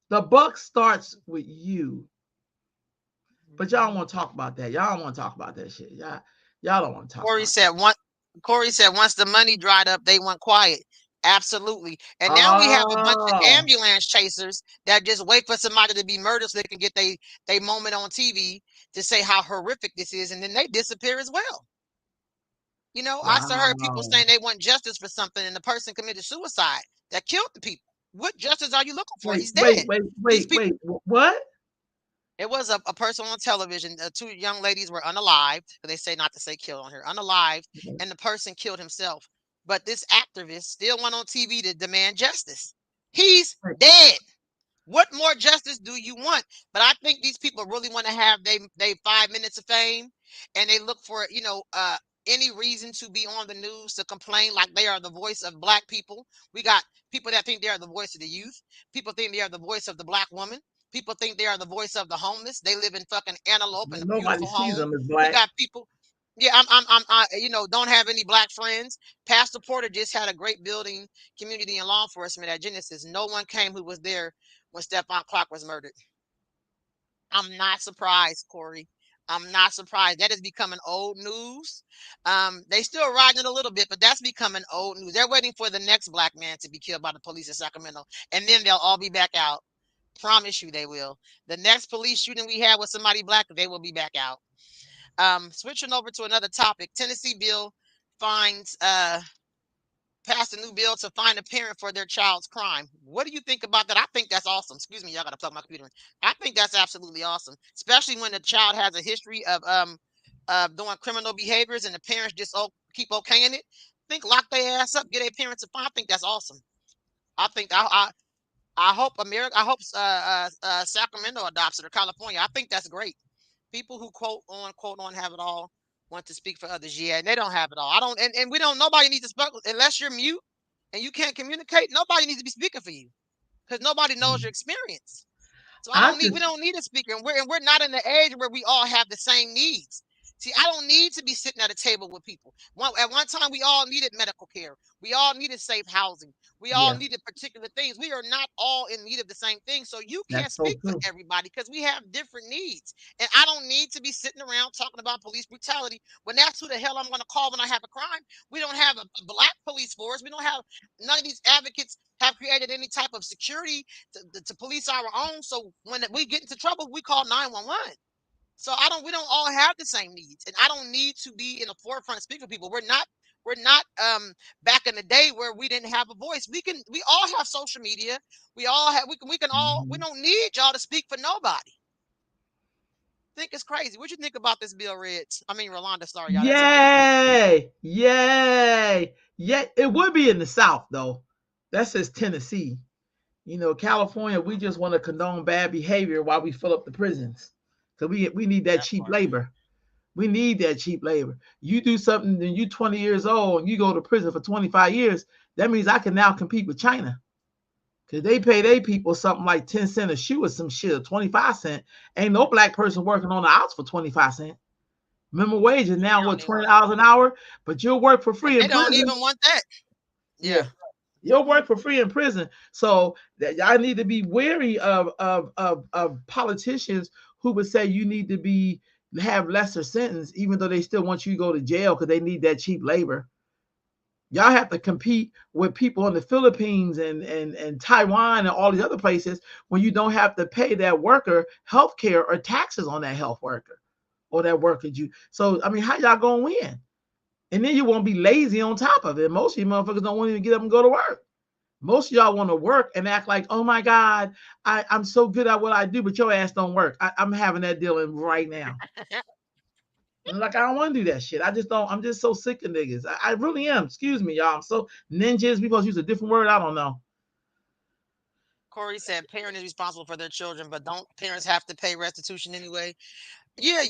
The buck starts with you. But y'all don't Mhm. want to talk about that. Y'all don't want to talk about that shit. Y'all don't want to talk Corey about that. said one Corey said once the money dried up, they went quiet. Absolutely. And now we have a bunch of Oh, ambulance chasers that just wait for somebody to be murdered so they can get they moment on TV to say how horrific this is, and then they disappear as well. I still heard people wow. saying they want justice for something, and the person committed suicide that killed the people. What justice are you looking for? Wait, He's wait, dead. wait, These wait, people. wait. What? It was a person on television. Two young ladies were unalived. They say not to say killed on here. Unalived, and the person killed himself. But this activist still went on TV to demand justice. He's Wait. dead. What more justice do you want? But I think these people really want to have they 5 minutes of fame, and they look for any reason to be on the news to complain like they are the voice of black people. We got people that think they are the voice of the youth. People think they are the voice of the black woman. People think they are the voice of the homeless. They live in fucking Antelope in a Nobody beautiful sees home. them as We black. got people. Yeah, don't have any black friends. Pastor Porter just had a great building community and law enforcement at Genesis. No one came who was there when Stephon Clark was murdered. I'm not surprised, Corey. I'm not surprised. That is becoming old news. They still riding it a little bit, but that's becoming old news. They're waiting for the next black man to be killed by the police in Sacramento, and then they'll all be back out. Promise you they will. The next police shooting we have with somebody black, they will be back out. Switching over to another topic, Tennessee bill finds passed a new bill to fine a parent for their child's crime. What do you think about that? I think that's awesome. Excuse me, y'all got to plug my computer in. I think that's absolutely awesome, especially when the child has a history of doing criminal behaviors and the parents just keep okaying it. Think lock their ass up, get their parents a fine. I think that's awesome. I think I hope America. I hope Sacramento adopts it or California. I think that's great. People who quote on have it all want to speak for others. Yeah, and they don't have it all. I don't, and we don't. Nobody needs to speak unless you're mute and you can't communicate. Nobody needs to be speaking for you because nobody knows your experience. So I I don't need we just don't need a speaker, and we're not in the age where we all have the same needs. See, I don't need to be sitting at a table with people. At one time, we all needed medical care. We all needed safe housing. We all yeah, needed particular things. We are not all in need of the same thing. So you that's can't so speak for true. everybody because we have different needs. And I don't need to be sitting around talking about police brutality when that's who the hell I'm going to call when I have a crime. We don't have a black police force. We don't have none of these advocates have created any type of security to police our own. So when we get into trouble, we call 911. So we don't all have the same needs, and I don't need to be in the forefront speaking for people. We're not back in the day where we didn't have a voice. We all have social media. We Mhm. don't need y'all to speak for nobody. I think it's crazy. What you think about this bill, Reds? I mean Rolanda, sorry, y'all. That's okay. Yay! Yay! Yeah, it would be in the South though. That's just Tennessee. California, we just want to condone bad behavior while we fill up the prisons. So we need that That cheap part. labor. We need that cheap labor. You do something, then you 20 years old and you go to prison for 25 years. That means I can now compete with China. Because they pay their people something like 10 cents a shoe or some shit, or 25 cents. Ain't no black person working on the outs for 25 cents. Minimum wage is They now don't what, even want $20 an hour, but you'll work for and free they in don't prison. even want that. Yeah. Yeah. You'll work for free in prison. So I need to be wary of politicians who would say you need to be have lesser sentence, even though they still want you to go to jail because they need that cheap labor. Y'all have to compete with people in the Philippines and Taiwan and all these other places when you don't have to pay that worker health care or taxes on that health worker or that worker. So I mean, how y'all gonna win? And then you won't be lazy on top of it. Most of you motherfuckers don't want to even get up and go to work. Most of y'all want to work and act like, oh my God, I'm so good at what I do, but your ass don't work. I'm having that dealing right now. And like, I don't want to do that shit. I just don't. I'm just so sick of niggas. I really am. Excuse me, y'all. I'm so ninjas. We supposed to use a different word. I don't know. Corey said parent is responsible for their children, but don't parents have to pay restitution anyway? Yeah,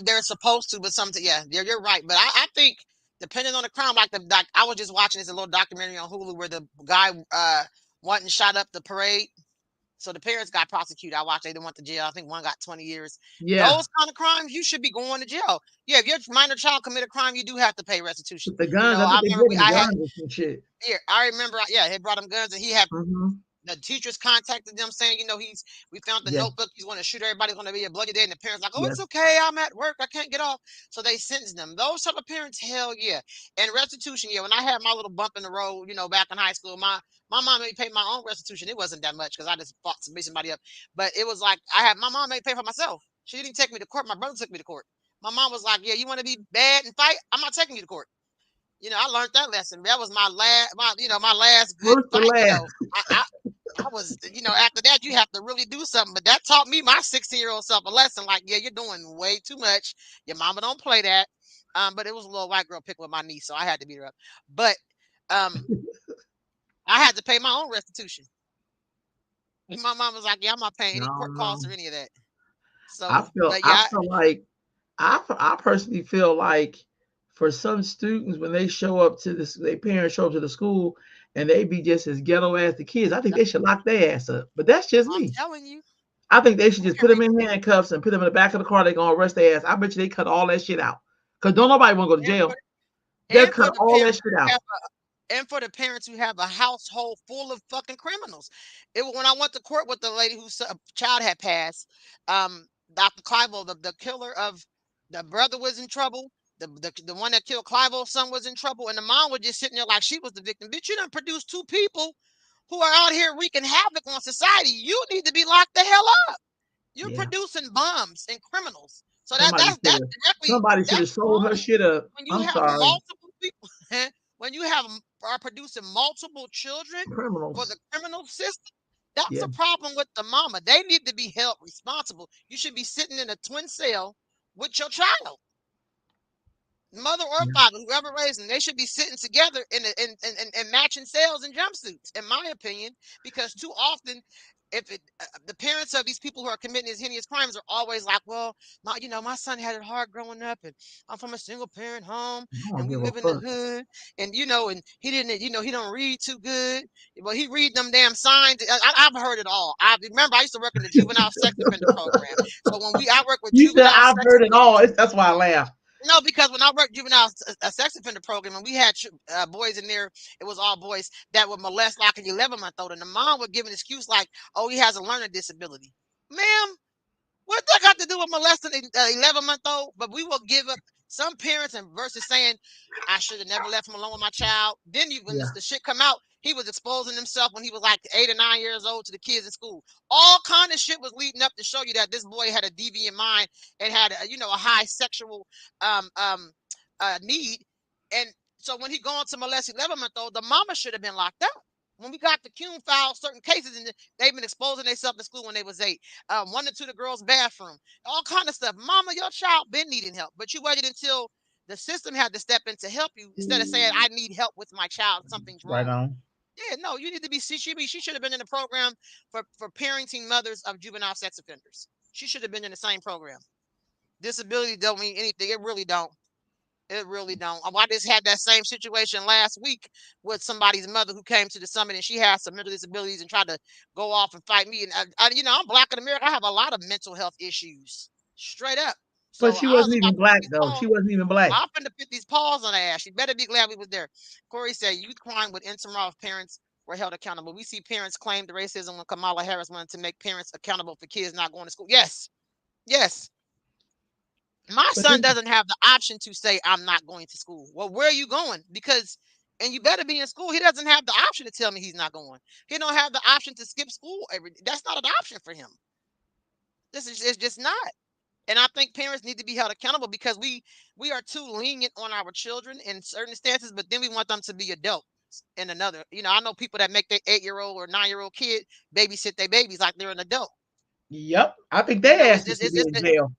they're supposed to, but something. Yeah, you're right. But I think depending on the crime, like the doc, I was just watching this a little documentary on Hulu where the guy went and shot up the parade. So the parents got prosecuted. I watched. They didn't went to jail. I think one got 20 years. Yeah, Those kind of crimes, you should be going to jail. Yeah, if your minor child commit a crime, you do have to pay restitution. with the guns. I I think they remember brought them I had guns and some shit. here. I remember. Yeah, he brought him guns, and he had Mm-hmm. the teachers contacted them saying, we found the Yes, notebook. He's going to shoot everybody. Going to be a bloody day. And the parents like, oh, it's yes. okay. I'm at work. I can't get off. So they sentenced them. Those type of parents, hell yeah. And restitution, yeah. When I had my little bump in the road, back in high school, my mom made me pay my own restitution. It wasn't that much because I just fought to beat somebody up. But it was like my mom made me pay for myself. She didn't take me to court. My brother took me to court. My mom was like, yeah, you want to be bad and fight? I'm not taking you to court. I learned that lesson. That was my last good First to fight. last. I was, after that, you have to really do something. But that taught me my 16-year-old self a lesson. Like, yeah, you're doing way too much. Your mama don't play that. But it was a little white girl pick with my niece, so I had to beat her up. But um, I had to pay my own restitution. And my mom was like, yeah, I'm not paying any No, court no. costs or any of that. I So, feel. but I yeah, feel like. I personally feel like for some students when they show up to this, their parents show up to the school and they be just as ghetto as the kids. I think they should lock their ass up. But that's just I'm me. telling you, I think they should I just can put them read. in handcuffs and put them in the back of the car. They're gonna arrest their ass. I bet you they cut all that shit out Because don't nobody want to go to And jail. for They'll and for cut the all that parents shit who out. have and for the parents who have a household full of fucking criminals. When I went to court with the lady whose child had passed, Dr. Clivo, the killer of the brother was in trouble. The one that killed Clivo's son was in trouble, and the mom was just sitting there like she was the victim. Bitch, you done produced two people who are out here wreaking havoc on society. You need to be locked the hell up. You're Yeah. producing bums and criminals. So Somebody should that's have directly somebody should have that's sold her wrong. shit up. When you I'm have sorry. multiple people, when you have are producing multiple children for the Criminals. criminal system, that's Yeah. a problem with the mama. They need to be held responsible. You should be sitting in a twin cell with your child, mother or Yeah. father, whoever raised them, they should be sitting together in matching cells and jumpsuits, in my opinion, because too often, if the parents of these people who are committing these heinous crimes are always like, well, my son had it hard growing up, and I'm from a single parent home, I don't and we give a live in the fuck. hood, and and he didn't, he don't read too good. Well, he read them damn signs. I've heard it all. I remember I used to work in the juvenile sex offender program. So I work with You said juvenile I've sex heard it all. offenders. That's why I laughed. No, because when I worked juvenile sex offender program and we had boys in there, it was all boys that would molest like an 11-month-old, and the mom would give an excuse like, "Oh, he has a learning disability." Ma'am, what that got to do with molesting an 11-month-old? But we will give up some parents and versus saying, I should have never left him alone with my child. Then when Yeah. the shit come out, he was exposing himself when he was like 8 or 9 years old to the kids in school. All kind of shit was leading up to show you that this boy had a deviant mind and had a high sexual um um need. And so when he gone to molest 11-month-old, the mama should have been locked up. When we got the Cume file, certain cases, and they've been exposing themselves in school when they was 8. One to the girls' bathroom, all kind of stuff. Mama, your child been needing help, but you waited until the system had to step in to help you instead of saying, "I need help with my child. Something's Right wrong." on. Yeah, no, you need to be. She should have been in the program for parenting mothers of juvenile sex offenders. She should have been in the same program. Disability don't mean anything. It really don't. It really don't. I just had that same situation last week with somebody's mother who came to the summit and she has some mental disabilities and tried to go off and fight me. And I'm Black in America. I have a lot of mental health issues, straight up. But So she I was wasn't about even to put black these though. paws. She wasn't even black. I'm finna put these paws on her ass. She better be glad we was there. Corey said youth crime with intimate parents were held accountable. We see parents claim the racism when Kamala Harris wanted to make parents accountable for kids not going to school. Yes, yes. My But son doesn't have the option to say, I'm not going to school. Well, where are you going? And you better be in school. He doesn't have the option to tell me he's not going. He don't have the option to skip school every day. That's not an option for him. This is it's just not. And I think parents need to be held accountable because we are too lenient on our children in certain instances, but then we want them to be adults in another. I know people that make their 8-year-old or 9-year-old kid babysit their babies like they're an adult. yep, I think their It's asses just should be in jail.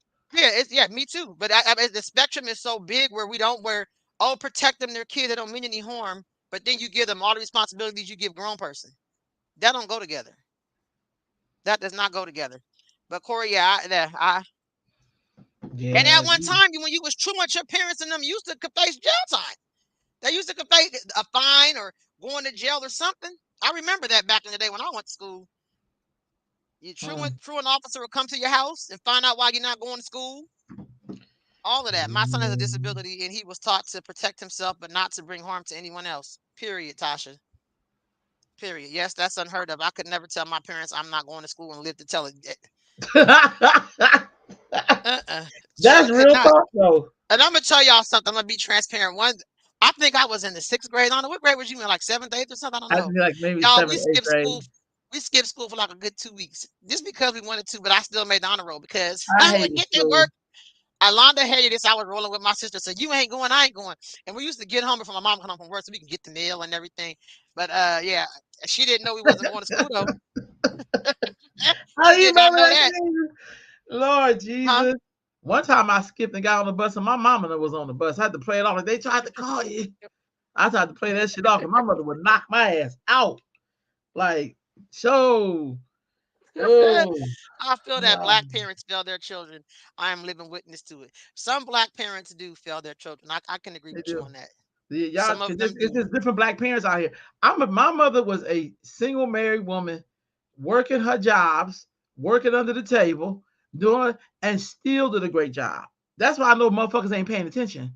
yeah, me too. But the spectrum is so big where we don't protect them, their kid, they don't mean any harm, but then you give them all the responsibilities you give grown person. That don't go together. That does not go together. But Corey, yeah, and Yeah. at one time when you was too much, your parents and them used to face jail time. They used to face a fine or going to jail or something. I remember that back in the day when I went to school. You Mm. truant officer would come to your house and find out why you're not going to school. All of that. My son has a disability and he was taught to protect himself but not to bring harm to anyone else. Period, Tasha. Period. Yes, that's unheard of. I could never tell my parents I'm not going to school and live to tell it. Uh-uh. Sure That's could real not. talk though. And I'm gonna tell y'all something. I'm gonna be transparent. I think I was in the 6th grade. I don't know what grade was you in, like 7th, 8th, or something. I don't I know. think like maybe Y'all, seventh, eighth grade. We skipped school for like a good 2 weeks just because we wanted to, but I still made the honor roll because I I would hated get to school. work. Alonda hated this. I was rolling with my sister. Said, "You ain't going, I ain't going." And we used to get home before my mom come home from work so we can get the mail and everything. But yeah, she didn't know we wasn't going to school though. How She you did not remember know that that, shit? Lord huh? Jesus. One time I skipped and got on the bus and my mama was on the bus. I had to play it off. Like they tried to call you. I tried to play that shit off and my mother would knock my ass out. Like, so, oh, I feel that wow. black parents fail their children. I am living witness to it. Some black parents do fail their children. I can agree They with you do. on that. Y'all, Some because of them it's do. just different black parents out here. My mother was a single married woman working her jobs, working under the table, doing and still did a great job. That's why I know motherfuckers ain't paying attention.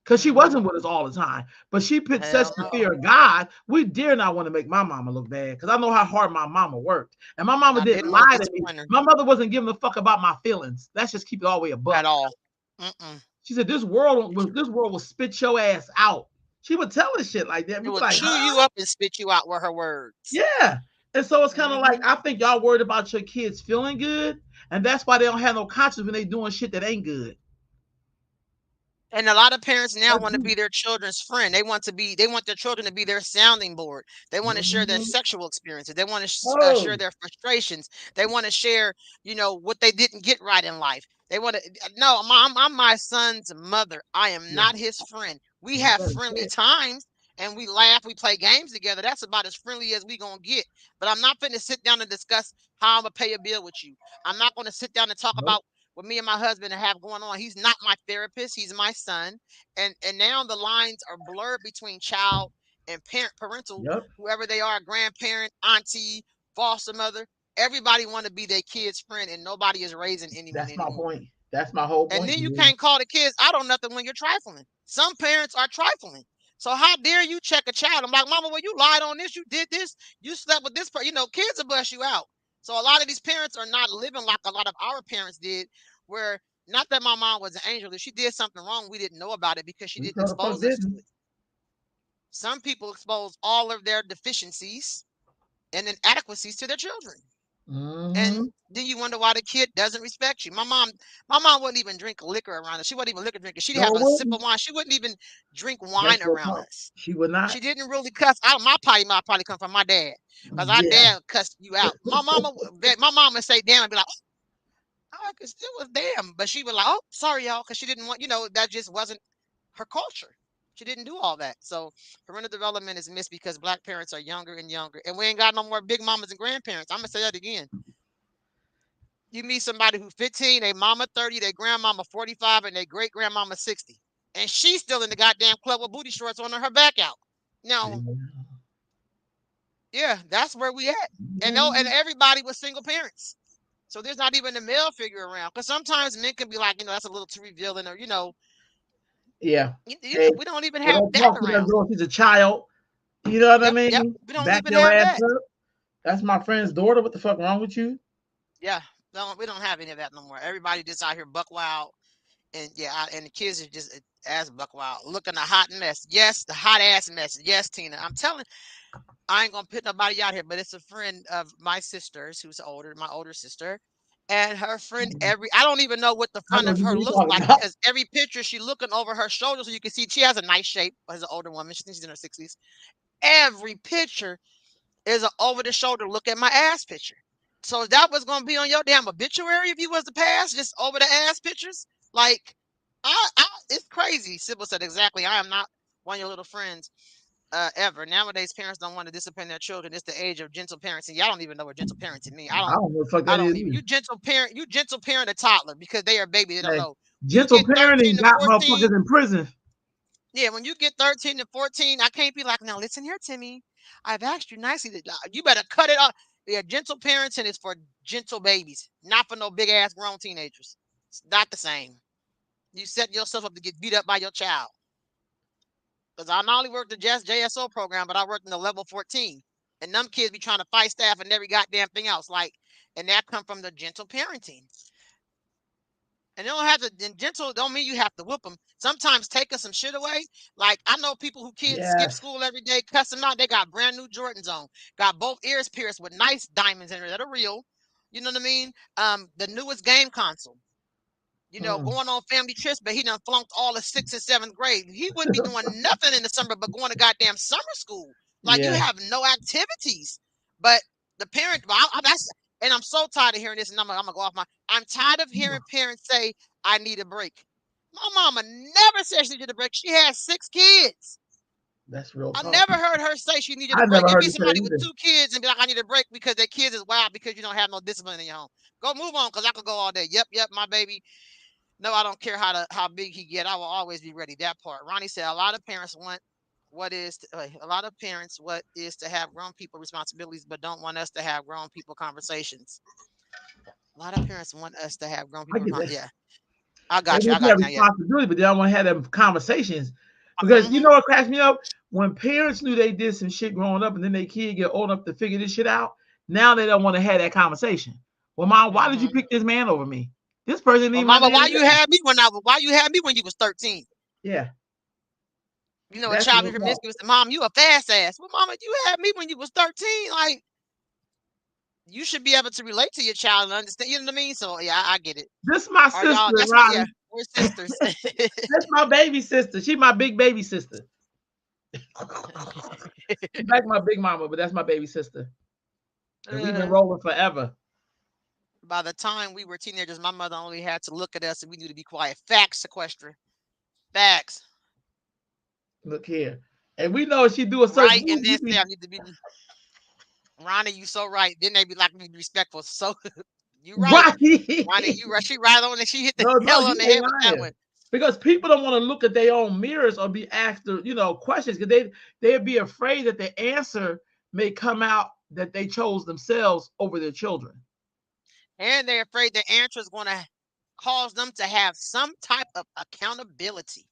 Because she Mhm. wasn't with us all the time. But she put such Hell the no. fear of God. We dare not want to make my mama look bad. Because I know how hard my mama worked. And my mama I didn't didn't want to lie to me. disappoint her My mother wasn't giving a fuck about my feelings. Let's just keep it all the way a at buck. all. Mm-mm. She said, this world will spit your ass out. She would tell us shit like that. It We'd be will like, chew huh? you up and spit you out with her words. Yeah. And so it's kind of like Mhm. I think y'all worried about your kids feeling good, and that's why they don't have no conscience when they doing shit that ain't good. And a lot of parents now That's want to deep. be their children's friend. They want their children to be their sounding board. They want to share their Mhm. sexual experiences. They want to Oh, share their frustrations. They want to share, what they didn't get right in life. They want to no, I'm my son's mother. I am yeah. not his friend. We You have better friendly say times and we laugh, we play games together. That's about as friendly as we gonna get. But I'm not finna sit down and discuss how I'm gonna pay a bill with you. I'm not gonna sit down and talk nope. about what me and my husband have going on. He's not my therapist. He's my son, and now the lines are blurred between child and parental, Yep. whoever they are, grandparent, auntie, foster mother. Everybody want to be their kid's friend, and nobody is raising anyone That's my anymore. point. That's my whole And point. then you Dude. can't call the kids out on nothing when you're trifling. Some parents are trifling. So how dare you check a child? I'm like, Mama, well, you lied on this, you did this, you slept with this person. Kids will bust you out. So a lot of these parents are not living like a lot of our parents did, where not that my mom was an angel, if she did something wrong, we didn't know about it because she We didn't sure the fuck expose us to didn't. it. Some people expose all of their deficiencies and inadequacies to their children. And Mm-hmm. then you wonder why the kid doesn't respect you. My mom wouldn't even drink liquor around us. She wasn't even liquor drinker. She'd No, have it a sip of wouldn't. wine. She wouldn't even drink That's wine real around talk. us. She would not. She didn't really cuss. Out of my potty mouth probably come from my dad, because our Yeah. dad cussed you out. My mama say damn and be like, oh, I could still was damn, but she was like, oh, sorry y'all, because she didn't want, that just wasn't her culture. She didn't do all that. So parental development is missed because black parents are younger and younger, and we ain't got no more big mamas and grandparents. I'm gonna say that again. You meet somebody who's 15, they mama 30, they grandmama 45, and they great grandmama 60. And she's still in the goddamn club with booty shorts on her back out. Now, Yeah. yeah, that's where we at. And no, and everybody was single parents. So there's not even a male figure around. Because sometimes men can be like, that's a little too revealing, or Yeah. Hey, we don't even well, have don't that talk to that around. girl. She's a child. You know what I Yep, yep. mean? We don't Back even your have ass that. up. That's my friend's daughter. What the fuck wrong with you? Yeah. No, we don't have any of that no more. Everybody just out here buck wild. And yeah, and the kids are just as buck wild, looking a hot mess. Yes, the hot ass mess. Yes, Tina. I'm telling. I ain't gonna put nobody out here, but it's a friend of my sister's who's older, my older sister, and her friend. I don't even know what the I front know of who her you looks talking like about. because every picture she looking over her shoulder, so you can see she has a nice shape as an older woman. She thinks she's in her 60s. Every picture is an over the shoulder look at my ass picture. So that was gonna be on your damn obituary if you was to pass, just over the ass pictures. Like, it's crazy. Sybil said exactly. I am not one of your little friends ever. Nowadays, parents don't want to discipline their children. It's the age of gentle parenting. Y'all don't even know what gentle parenting means. I don't know what the fuck I that don't is even. either. You gentle parent a toddler because they are a baby. They don't Hey, know. When you gentle get parenting 13 to got 14, motherfuckers in prison. yeah, when you get 13 to 14, I can't be like, now listen here, Timmy. I've asked you nicely. You better cut it off. Yeah, gentle parenting is for gentle babies, not for no big ass grown teenagers. It's not the same. You set yourself up to get beat up by your child. Because I not only worked the JSO program, but I worked in the level 14. And them kids be trying to fight staff and every goddamn thing else. And that come from the gentle parenting. And you don't have to, and gentle don't mean you have to whoop them. Sometimes taking some shit away. Like, I know people who kids skip Yes. school every day, cuss them out. They got brand new Jordans on, got both ears pierced with nice diamonds in it that are real. You know what I mean? The newest game console. Mm. Going on family trips, but he done flunked all the sixth and seventh grade. He wouldn't be doing nothing in the summer but going to goddamn summer school. Like, you Yeah, have no activities. But the parent, well, and I'm so tired of hearing this, and I'm gonna go off I'm tired of hearing parents say, I need a break. My mama never said she needed a break. She had 6 kids. that's real I talk. never heard her say she needed a I break. never It'd heard be you say that somebody with either. 2 kids and be like, I need a break because their kids is wild because you don't have no discipline in your home. Go move on, because I could go all day. Yep, yep, my baby. No, I don't care how big he get. I will always be ready. That part. Ronnie said a lot of parents want a lot of parents what is to have grown people responsibilities, but don't want us to have grown people conversations. A lot of parents want us to have grown I people. get that. Yeah, I They got you. want I to have got you now. Yeah. responsibility, but they don't want to have them conversations. Because you know Mm-hmm. what cracks me up? When parents knew they did some shit growing up and then their kid get old enough to figure this shit out, now they don't want to have that conversation. Well, mom, why did you Mm-hmm. pick this man over me? This person ain't Well, my mama, damn dad. why you had me when you was 13? Yeah, You know, a that's child real be talk. promiscuous. Mom, you a fast ass. Well, mama, you had me when you was 13. Like, you should be able to relate to your child and understand. You know what I mean? So yeah, I get it. This my Are y'all? sister, That's why. Yeah, Ronnie. we're sisters. That's my baby sister. She my big baby sister. She like my big mama, but that's my baby sister. And we've been Uh, rolling forever. by the time we were teenagers, my mother only had to look at us and we knew to be quiet. Facts, sequester. Facts. Look here. And we know if she do a certain Right, and move, then we say be I need to be Ronnie. You so right. Then they be like me, be respectful. So you right, right. Ronnie. You right. She right on it. She hit the No, nail on you the head ain't with that lying. one. Because people don't want to look at their own mirrors or be asked, questions because they'd be afraid that the answer may come out that they chose themselves over their children. And they're afraid the answer is going to cause them to have some type of accountability.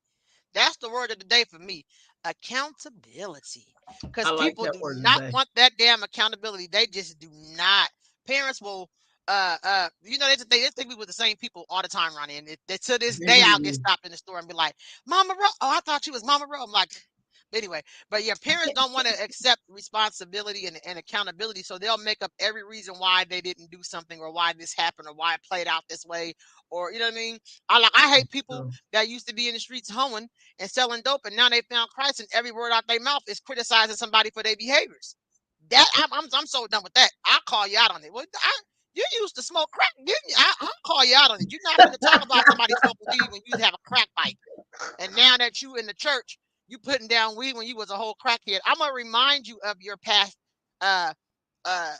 That's the word of the day for me. Accountability. I Because like people that do word not today. want that damn accountability. They just do not. Parents will they think we were the same people all the time, Ronnie. And to this They day really I'll get do. stopped in the store and be like, Mama Ro. Oh, I thought you was Mama Ro. I'm like, anyway, but yeah, parents don't want to accept responsibility and accountability, so they'll make up every reason why they didn't do something or why this happened or why it played out this way, or you know what I mean. I hate people So, that used to be in the streets hoeing and selling dope, and now they found Christ, and every word out their mouth is criticizing somebody for their behaviors. That I'm so done with that. I'll call you out on it. You used to smoke crack, didn't you? I'll call you out on it. You're not going to talk about somebody smoking weed when you have a crack pipe. And now that you in the church, you putting down weed when you was a whole crackhead. I'm gonna remind you of your past uh, uh,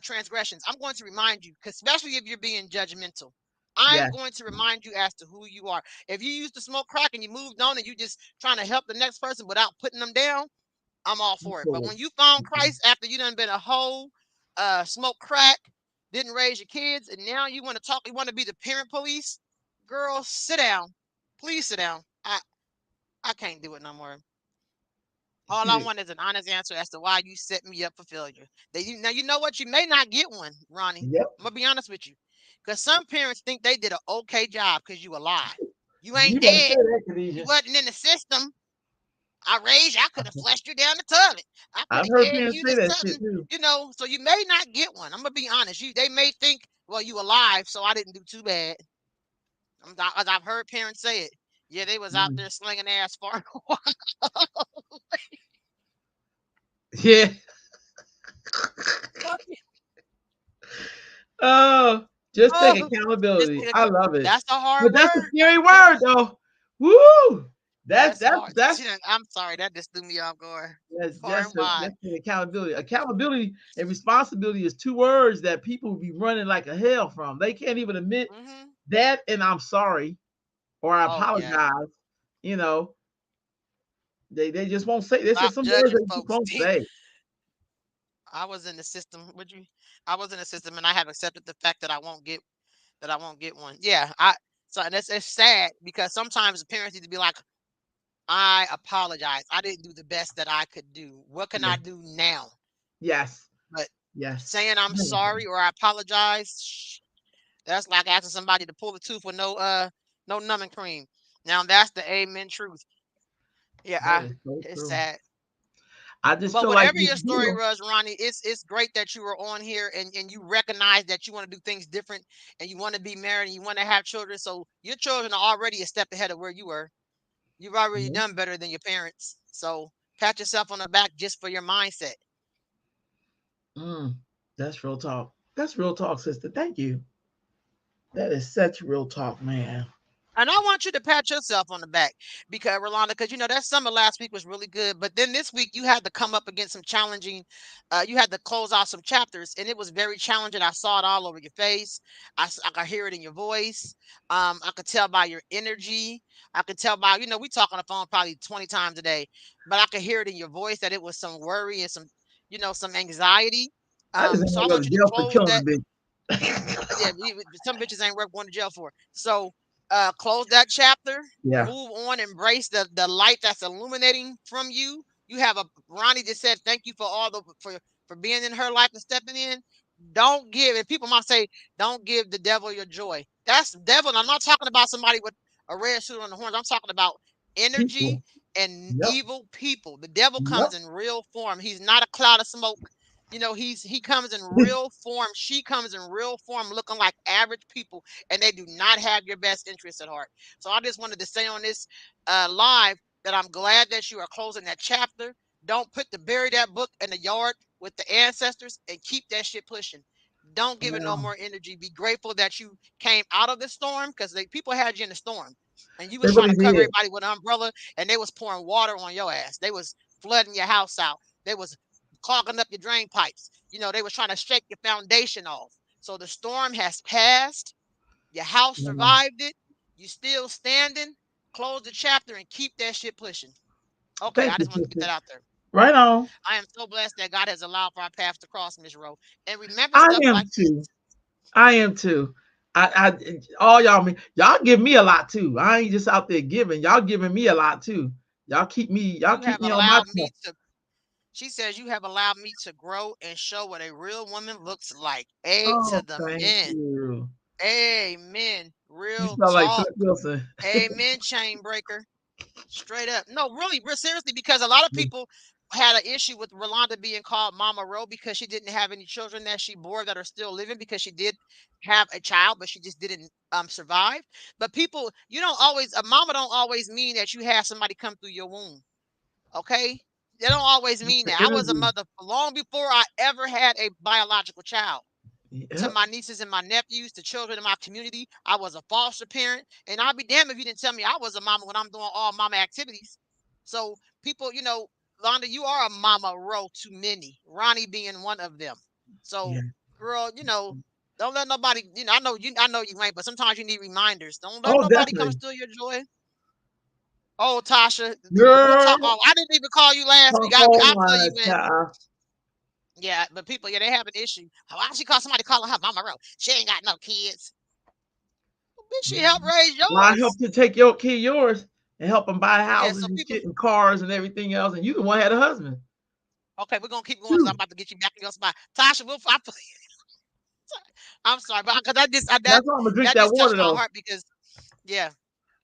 transgressions. I'm going to remind you, 'cause especially if you're being judgmental. I'm yeah, going to remind you as to who you are. If you used to smoke crack and you moved on and you just trying to help the next person without putting them down, I'm all I'm for it. But cool. when you found I'm cool. Christ after you done been a whole smoke crack, didn't raise your kids, and now you want to talk, you want to be the parent police, girl, sit down. Please sit down. I can't do it no more. All I Shit. want is an honest answer as to why you set me up for failure. Now you know what? You may not get one, Ronnie. Yep. I'm gonna be honest with you, because some parents think they did an okay job because you alive. You You ain't better say dead. that, You Khadijah. wasn't in the system. I raised you. I could have flushed you down the toilet. I could I've have heard gave parents you say the that shit something. too. So you may not get one. I'm gonna be honest. They may think, well, you alive, so I didn't do too bad. I've heard parents say it. Yeah, they was out Mm. there slinging ass far. Yeah. Oh, just take Oh, accountability. I love it. that's a hard But that's a word. scary That word though. Woo! That's that's that's hard. that's I'm sorry, that just threw me off guard. Far and wide. that's the accountability. Accountability and responsibility is two words that people be running like a hell from. They can't even admit Hmm. that and I'm sorry or I Oh yeah. apologize. You know, they just won't say. There's Stop just some words judging they just folks. won't say. I was in the system. Would you? I was in the system, and I have accepted the fact that I won't get one. Yeah. And it's sad because sometimes the parents need to be like, I apologize. I didn't do the best that I could do. What can Yeah. I do now? Yes. But Yes. saying I'm sorry or I apologize, that's like asking somebody to pull the tooth with no numbing cream. Now that's the amen truth. Yeah, That is so it's true. sad. I just But feel like whatever this your story deal. was, Ronnie, it's great that you were on here and you recognize that you want to do things different and you want to be married and you want to have children. So your children are already a step ahead of where you were. You've already Mhm. done better than your parents. So pat yourself on the back just for your mindset. Mm, that's real talk. That's real talk, sister. Thank you. That is such real talk, man. And I want you to pat yourself on the back because Rolanda, because that summer last week was really good. But then this week you had to come up against some challenging, you had to close out some chapters, and it was very challenging. I saw it all over your face. I could hear it in your voice. I could tell by your energy. I could tell by, we talk on the phone probably 20 times a day, but I could hear it in your voice that it was some worry and some anxiety. I just ain't So I want to go want to you to jail for close killing that. a bitch. Yeah, some bitches ain't worth going to jail for. So close that chapter, Yeah. move on, embrace the light that's illuminating from you. You have a Ronnie just said thank you for all the for being in her life and stepping in. Don't give, and people might say, don't give the devil your joy. That's the devil. And I'm not talking about somebody with a red suit on the horns. I'm talking about energy People. and Yep. evil people. The devil Yep. comes in real form. He's not a cloud of smoke. He comes in real form. She comes in real form, looking like average people, and they do not have your best interests at heart. So I just wanted to say on this live that I'm glad that you are closing that chapter. Don't bury that book in the yard with the ancestors and keep that shit pushing. Don't give it no Yeah. more energy. Be grateful that you came out of the storm because people had you in the storm, and you They was trying really to cover did. everybody with an umbrella, and they was pouring water on your ass. They was flooding your house out. They was clogging up your drain pipes. They was trying to shake your foundation off. So the storm has passed. Your house Yeah. survived it. You still standing. Close the chapter and keep that shit pushing. Okay, Thank I you, just wanted to get sister. that out there. Right on. I am so blessed that God has allowed for our paths to cross, Miss Rowe. And remember I stuff am like this. too. I am too. All y'all give me a lot too. I ain't just out there giving. Y'all giving me a lot too. Y'all You keep have me on my allowed me stuff. to, she says, you have allowed me to grow and show what a real woman looks like. A to Oh, the thank men. you. Amen. You Real sound like talk. Clint Wilson. Amen, chain breaker. Straight up. No, really, seriously, because a lot of people had an issue with Rolanda being called Mama Ro because she didn't have any children that she bore that are still living because she did have a child, but she just didn't survive. But people, you don't always a mama don't always mean that you have somebody come through your womb. Okay? They don't always mean The that. I was a energy. mother long before I ever had a biological child. To Yep. my nieces and my nephews, to children in my community. I was a foster parent, and I'll be damned if you didn't tell me I was a mama when I'm doing all mama activities. So people, Londa, you are a mama row to many. Ronnie being one of them. Yeah. So, girl, don't let nobody. I know you ain't, but sometimes you need reminders. Don't let Oh, nobody come definitely. steal your joy. Oh, Tasha, we'll talk. Girl. Oh, I didn't even call you last week. Oh I'll fill my you in. God. Yeah, but people, yeah, they have an issue. Why she call somebody calling her Mama Rowe? She ain't got no kids. Bitch, she helped raise Well, I yours. helped to take your kid yours and help them buy Yeah, houses so and people, shit and cars and everything else. And you the one had a husband. okay, we're gonna keep going because I'm Shoot. about to get you back in your spot. Tasha, I'm sorry, but because That's why I'm gonna drink that that just touched water my though. heart because yeah,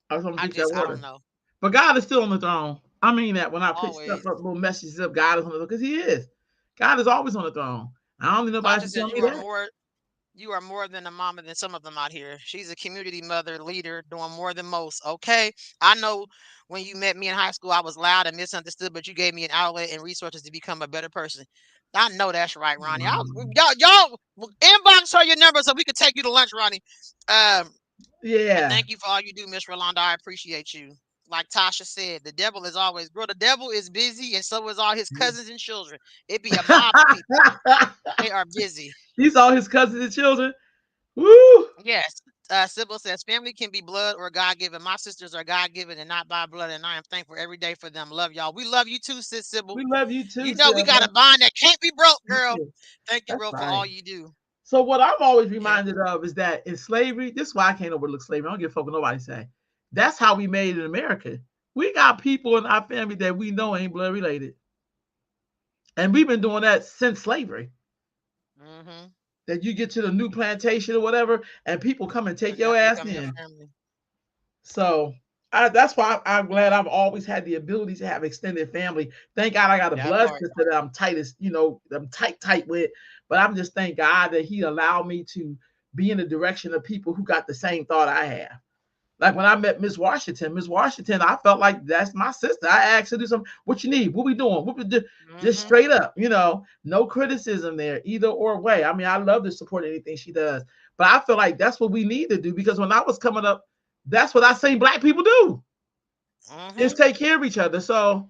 That's why I'm gonna drink that I water. don't know. But God is still on the throne. I mean that when I put stuff Always. up, little messages up, God is on the throne because He is. God is always on the throne. I don't need nobody Tasha to tell says me that. you are more than a mama than some of them out here. She's a community mother, leader, doing more than most. Okay. I know when you met me in high school, I was loud and misunderstood, but you gave me an outlet and resources to become a better person. I know that's right, Ronnie. Y'all inbox her your number so we can take you to lunch, Ronnie. Um, and Yeah. thank you for all you do, Miss Rolanda. I appreciate you. Like Tasha said, the devil is always, girl, the devil is busy, and so is all his cousins and children. It be a mob of people. They are busy. He saw his cousins and children. Woo! Yes. Sybil says family can be blood or God given. My sisters are God given and not by blood, and I am thankful every day for them. Love y'all. We love you too, sis Sybil. We love you too, You know we got a Silver. bond that can't be broke, girl. Thank you, That's bro, for right. all you do. So what I'm always Yeah. reminded of is that in slavery, this is why I can't overlook slavery. I don't give a fuck what nobody say. That's how we made it in America. We got people in our family that we know ain't blood related. And we've been doing that since slavery. Mm-hmm. That you get to the new plantation or whatever, and people come and take And your that ass become your in. family. So that's why I'm glad I've always had the ability to have extended family. Thank God I got a That blood part. sister that I'm tightest, I'm tight with. But I'm just thank God that He allowed me to be in the direction of people who got the same thought I have. Like when I met Miss Washington, I felt like that's my sister. I asked her to do something. What you need? What we doing? What we do? Just Mm-hmm. straight up, no criticism there either or way. I mean, I love to support anything she does, but I feel like that's what we need to do because when I was coming up, that's what I seen black people do is Mm-hmm. take care of each other. So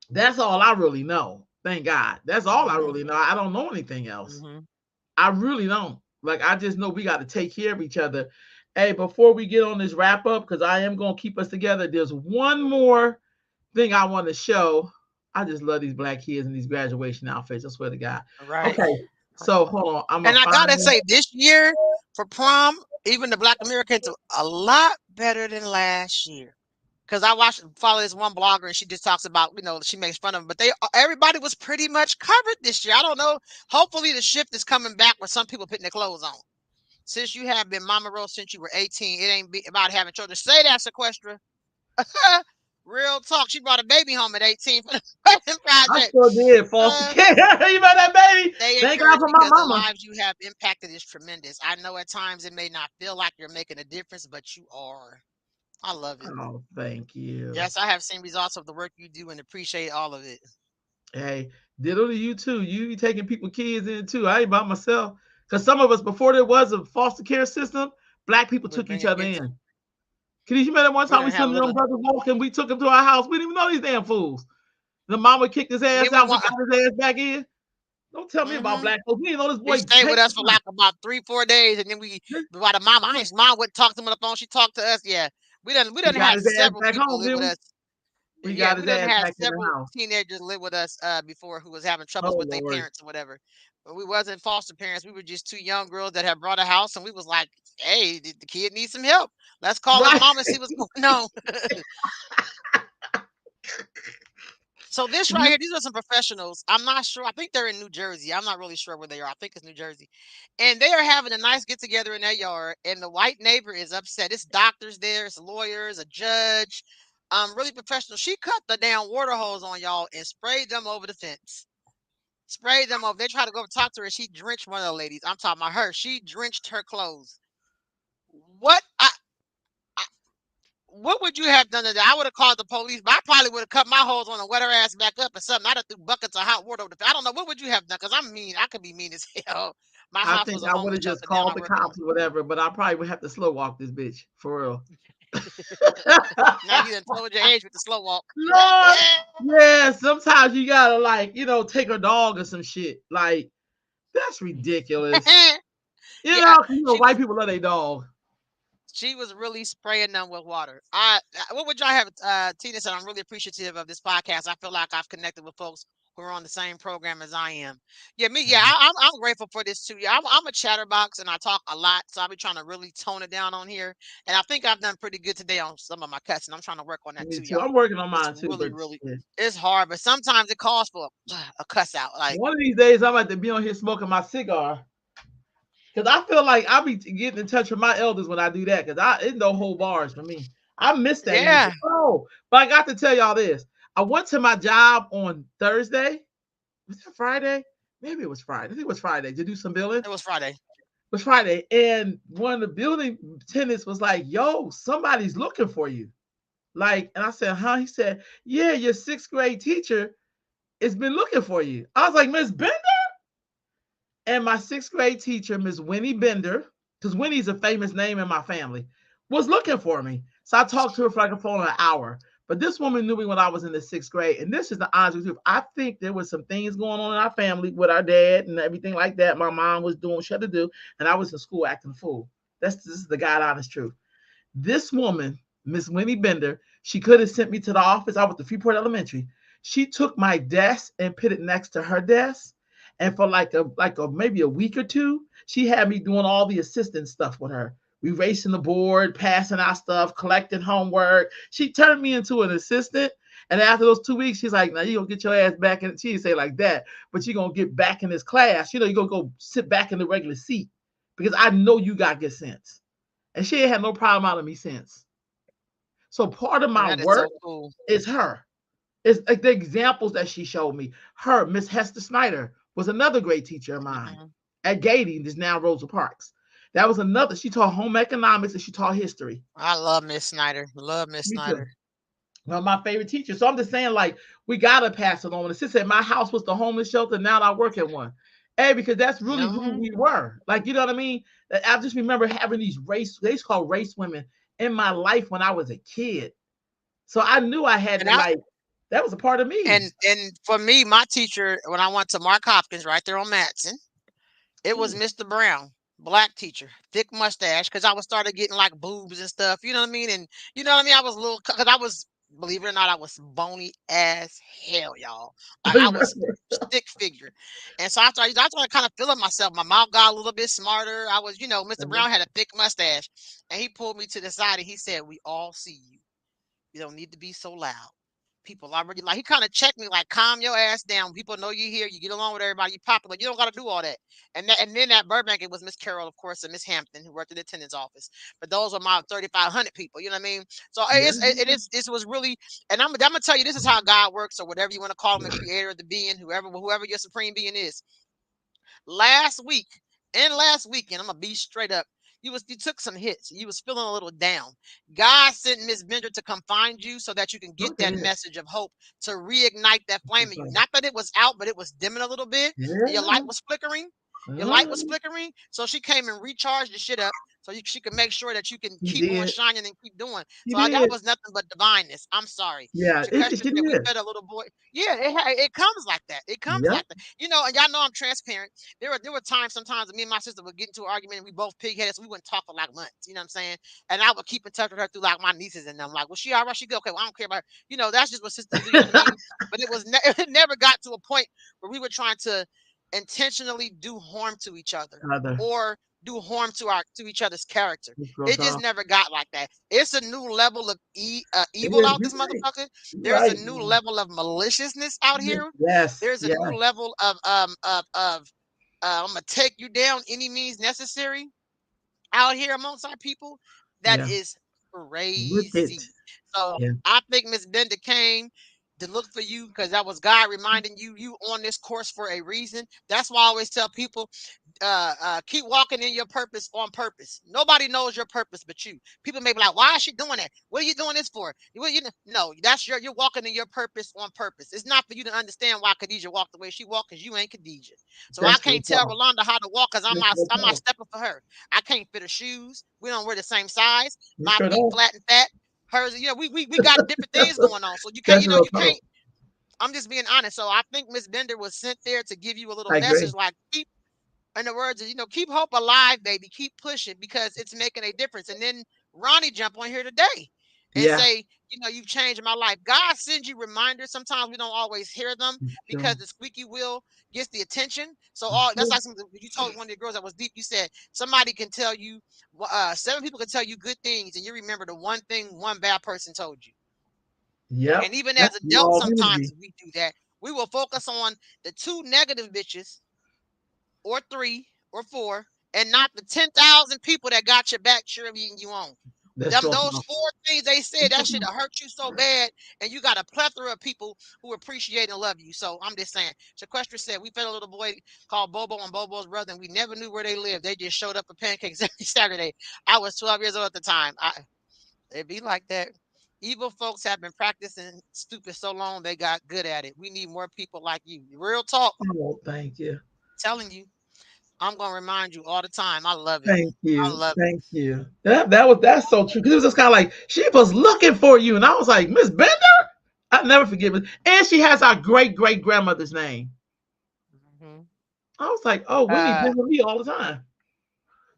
that's all I really know. Thank God. That's all I Mm-hmm. really know. I don't know anything else. Mm-hmm. I really don't. Like I just know we got to take care of each other. Hey, before we get on this wrap up, because I am gonna keep us together, there's one more thing I want to show. I just love these black kids in these graduation outfits. I swear to God. Right. Okay, so hold on. I'm And gonna I find gotta it. say, this year for prom, even the Black Americans are a lot better than last year. Because I watched follow this one blogger and she just talks about, she makes fun of them, but everybody was pretty much covered this year. I don't know. Hopefully the shift is coming back with some people putting their clothes on. Since you have been Mama Rose since you were 18, it ain't about having children. Say that, Sequestra. Real talk. She brought a baby home at 18 for the wedding I project. sure did foster Uh, care. You about that baby? Stay Thank God encouraged for my because the mama. lives you have impacted is tremendous. I know at times it may not feel like you're making a difference, but you are. I love it. Oh, thank you. Yes, I have seen results of the work you do and appreciate all of it. Hey, ditto to you too. You be taking people kids in too. I ain't by myself. Because some of us, before there was a foster care system, black people We're took each bringing other kids. in. Cause you remember that one We time we didn't have seen the young little. brothers walking, we took him to our house. We didn't even know these damn fools. The mama kicked his We ass were out. We one. got his ass back in. Don't tell me about Mm-hmm. black folks. We didn't know this He boy stayed with take us for like about 3, 4 days, and then by the mom, his mom wouldn't talk to him on the phone. She talked to us. Yeah, we we done got had his ass several back people home, live didn't with we? us. We Yeah, got we his done ass had back in the several house. teenagers live with us before who was having troubles Oh with their Lord. parents or whatever. But we wasn't foster parents. We were just two young girls that had brought a house, and we was like, "Hey, the kid needs some help. Let's call his Right. mom and see what's going on." So this right here, these are some professionals. I'm not sure. I think they're in New Jersey. I'm not really sure where they are. I think it's New Jersey. And they are having a nice get together in their yard. And the white neighbor is upset. It's doctors there, it's lawyers, a judge. Really professional. She cut the damn water hose on y'all and sprayed them over the fence. Sprayed them over. They tried to go talk to her. She drenched one of the ladies. I'm talking about her. She drenched her clothes. What? What would you have done to that? I would have called the police, but I probably would have cut my hose on and wet her ass back up or something. I'd have threw buckets of hot water over the. I don't know. What would you have done? Because I'm mean. I could be mean as hell. My I house think was a I would homeless have just shelter. Now called I the work in cops or whatever, but I probably would have to slow walk this bitch for real. now you done told your age with the slow walk. Lord, yeah. Sometimes you gotta like, take a dog or some shit. Like that's ridiculous. yeah, White people love their dog. she was really spraying them with water. What would y'all have? Tina said, I'm really appreciative of this podcast. I feel like I've connected with folks who are on the same program as I am. Yeah, me. Yeah, I'm grateful for this too. Yeah, I'm a chatterbox and I talk a lot, so I'll be trying to really tone it down on here. And I think I've done pretty good today on some of my cussing. I'm trying to work on that Me too, too. y'all. I'm working on It's mine too, really, but really, shit. it's hard, but sometimes it calls for a cuss out. Like, One of these days I'm about to be on here smoking my cigar. Cause I feel like I'll be getting in touch with my elders when I do that. Cause it's no whole bars for me. I miss that yeah, energy. Oh, but I got to tell y'all this. I went to my job on Thursday. Was it Friday? Maybe it was Friday. I think it was Friday to do some billing. It it was Friday. was Friday. And one of the building tenants was like, yo, somebody's looking for you. Like, and I said, huh? He said, yeah, your sixth grade teacher has been looking for you. I was like, Miss Bender? And my sixth grade teacher, Miss Winnie Bender, because Winnie's a famous name in my family, was looking for me. So I talked to her for like a phone an hour. But this woman knew me when I was in the sixth grade. And this is the honest truth. I think there was some things going on in our family with our dad and everything like that. My mom was doing what she had to do. And I was in school acting a fool. This is the God honest truth. This woman, Miss Winnie Bender, she could have sent me to the office. I was at Freeport Elementary. She took my desk and put it next to her desk. And for like a maybe a week or two, she had me doing all the assistant stuff with her. Erasing the board, passing out stuff, collecting homework. She turned me into an assistant. And after those 2 weeks, she's like, now you're gonna get your ass back in. She didn't say like that, but you're gonna get back in this class. You're gonna go sit back in the regular seat because I know you got good sense. And she ain't had no problem out of me since. So part of And my that is work so cool. is her. It's like the examples that she showed me. Her, Miss Hester Snyder, was another great teacher of mine Mhm. at Gady, that's now Rosa Parks. That was another. She taught home economics and she taught history. I love Miss Snyder. Love Miss Me too. Snyder. One of my favorite teachers. So I'm just saying, like, we gotta pass it on. The sister said my house was the homeless shelter. Now I work at one. Hey, because that's really who Mhm. we were. Like, you know what I mean? I just remember having these race, they used to call race women in my life when I was a kid. So I knew I had And to I like that was a part of me. and for me, my teacher when I went to Mark Hopkins right there on Matson, it was Mm, Mr. Brown, black teacher, thick mustache, because I was started getting like boobs and stuff. You know what I mean? And you know what I mean? I was a little because I was believe it or not, I was bony as hell, y'all. Like I I was remember. stick figure. And so I started kind of feeling myself. My mouth got a little bit smarter. I was, Mr. Brown had a thick mustache. And he pulled me to the side and he said, "We all see you. You don't need to be so loud. People already like." He kind of checked me like, "Calm your ass down. People know you here. You get along with everybody. You popular. You don't got to do all that." And then at Burbank, it was Miss Carroll, of course, and Miss Hampton, who worked in the attendance office. But those were my 3,500 people. You know what I mean? So Yeah. it was really. And I'm gonna tell you, this is how God works, or whatever you want to call him, the creator, the being, whoever your supreme being is. Last week and last weekend, I'm gonna be straight up. You took some hits. You was feeling a little down. God sent Miss Bender to come find you so that you can get Look at that it. message of hope to reignite that flame in you. Not that it was out, but it was dimming a little bit. Your light Yeah. was flickering. Your light was Mhm. flickering. So she came and recharged the shit up so she can make sure that you can He keep on did. shining and keep doing. He So that did. was nothing but divineness. I'm sorry. Yeah, Shakespeare she said we did. fed a little boy. Yeah, it comes like that. It comes Yep. like that. And y'all know I'm transparent. There were times sometimes that me and my sister would get into an argument and we both pig-headed, so we wouldn't talk for like months. You know what I'm saying? And I would keep in touch with her through like my nieces and them. Like, well, she all right, she good. Okay, well, I don't care about her. That's just what sisters do, you know what I mean? But it never got to a point where we were trying to intentionally do harm to each other Other. or do harm to each other's character. This girl It just talk. never got like that. It's a new level of It evil is. out You're this right. motherfucker. You're There's a right, new man. level of maliciousness out here. Yes. There's a Yes. new level of I'm gonna take you down any means necessary out here amongst our people. That Yeah. is Wicked. crazy. So Yeah. I think Miss Bender came to look for you because that was God reminding you on this course for a reason. That's why I always tell people keep walking in your purpose on purpose. Nobody knows your purpose but you. People may be like, "Why is she doing that? What are you doing this for?" No, that's you're walking in your purpose on purpose. It's not for you to understand why Khadijah walked the way she walked because you ain't Khadijah. So I That's can't real tell talk. Rolanda how to walk because I'm That's not real I'm not talk. stepping for her. I can't fit her shoes. We don't wear the same size. You My sure feet don't. flat and fat. Hers, we got different things going on. So you can't, That's real you can't. talk. I'm just being honest. So I think Miss Bender was sent there to give you a little I message agree. like keep in the words of, keep hope alive, baby. Keep pushing because it's making a difference. And then Ronnie jump on here today and Yeah. say, you've changed my life. God sends you reminders. Sometimes we don't always hear them It's because true. the squeaky wheel gets the attention. So It's that's true. like something you told one of your girls that was deep. You said somebody can tell you, seven people can tell you good things, and you remember the one thing one bad person told you. And Yep. even That's as adults, raw sometimes energy. we do that. We will focus on the two negative bitches or three or four, and not the 10,000 people that got your back cheerleading you on. That's real Those talk. four things they said that should have hurt you so bad, and you got a plethora of people who appreciate and love you. So I'm just saying. Sequester said we fed a little boy called Bobo and Bobo's brother, and we never knew where they lived. They just showed up at pancakes every Saturday. I was 12 years old at the time. It be like that. Evil folks have been practicing stupid so long they got good at it. We need more people like you. Real talk. Oh, thank you. Telling you. I'm gonna remind you all the time. I love it. Thank I you. love it. Thank you. That's so true. Because it was just kind of like she was looking for you. And I was like, Miss Bender? I'll never forget it. And she has our great great grandmother's name. Mhm. I was like, oh, Winnie's Uh, been with me all the time.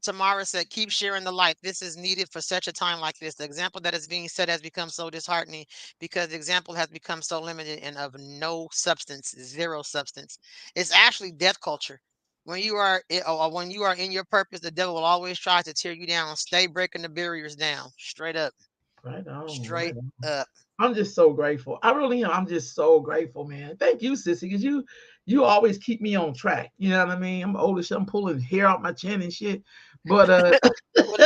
Tamara said, "Keep sharing the light. This is needed for such a time like this. The example that is being set has become so disheartening because the example has become so limited and of no substance, zero substance. It's actually death culture. When you are in your purpose, the devil will always try to tear you down. Stay breaking the barriers down, straight up, Right on, right straight on. up. I'm just so grateful. I really am. I'm just so grateful, man. Thank you, sissy, because you always keep me on track. You know what I mean? I'm older, shit. I'm pulling hair out my chin and shit. But Well,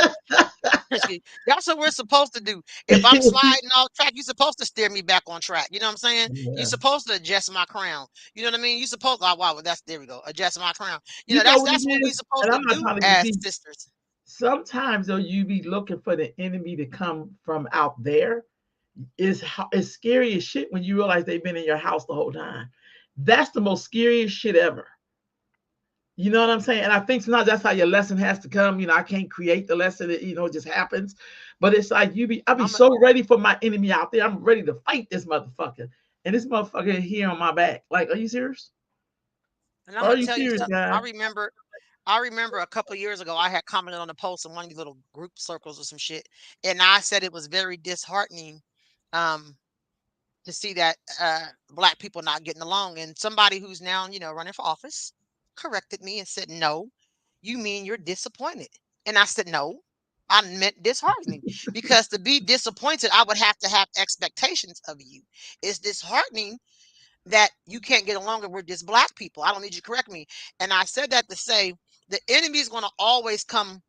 that's what we're supposed to do. If I'm sliding off track, you're supposed to steer me back on track. You know what I'm saying? You're yeah. supposed to adjust my crown. You know what I mean? You're supposed. Oh, wow, well, that's there we go. Adjust my crown. You know That's what it what we're is? supposed And to I'm not do trying to be as deep. sisters. Sometimes though you be looking for the enemy to come from out there. It's scary as shit when you realize they've been in your house the whole time. That's the most scariest shit ever. You know what I'm saying? And I think sometimes that's how your lesson has to come. I can't create the lesson. It just happens. But it's like I be I'm a, so ready for my enemy out there. I'm ready to fight this motherfucker. And this motherfucker here on my back. Like, are you serious? and I'm Are gonna you tell you serious, something. guy? I remember a couple of years ago, I had commented on a post in one of these little group circles or some shit, and I said it was very disheartening. Um, to see that black people not getting along. And somebody who's now, running for office corrected me and said, "No, you mean you're disappointed." And I said, "No, I meant disheartening, because to be disappointed, I would have to have expectations of you. It's disheartening that you can't get along with just black people. I don't need you to correct me." And I said that to say the enemy is going to always come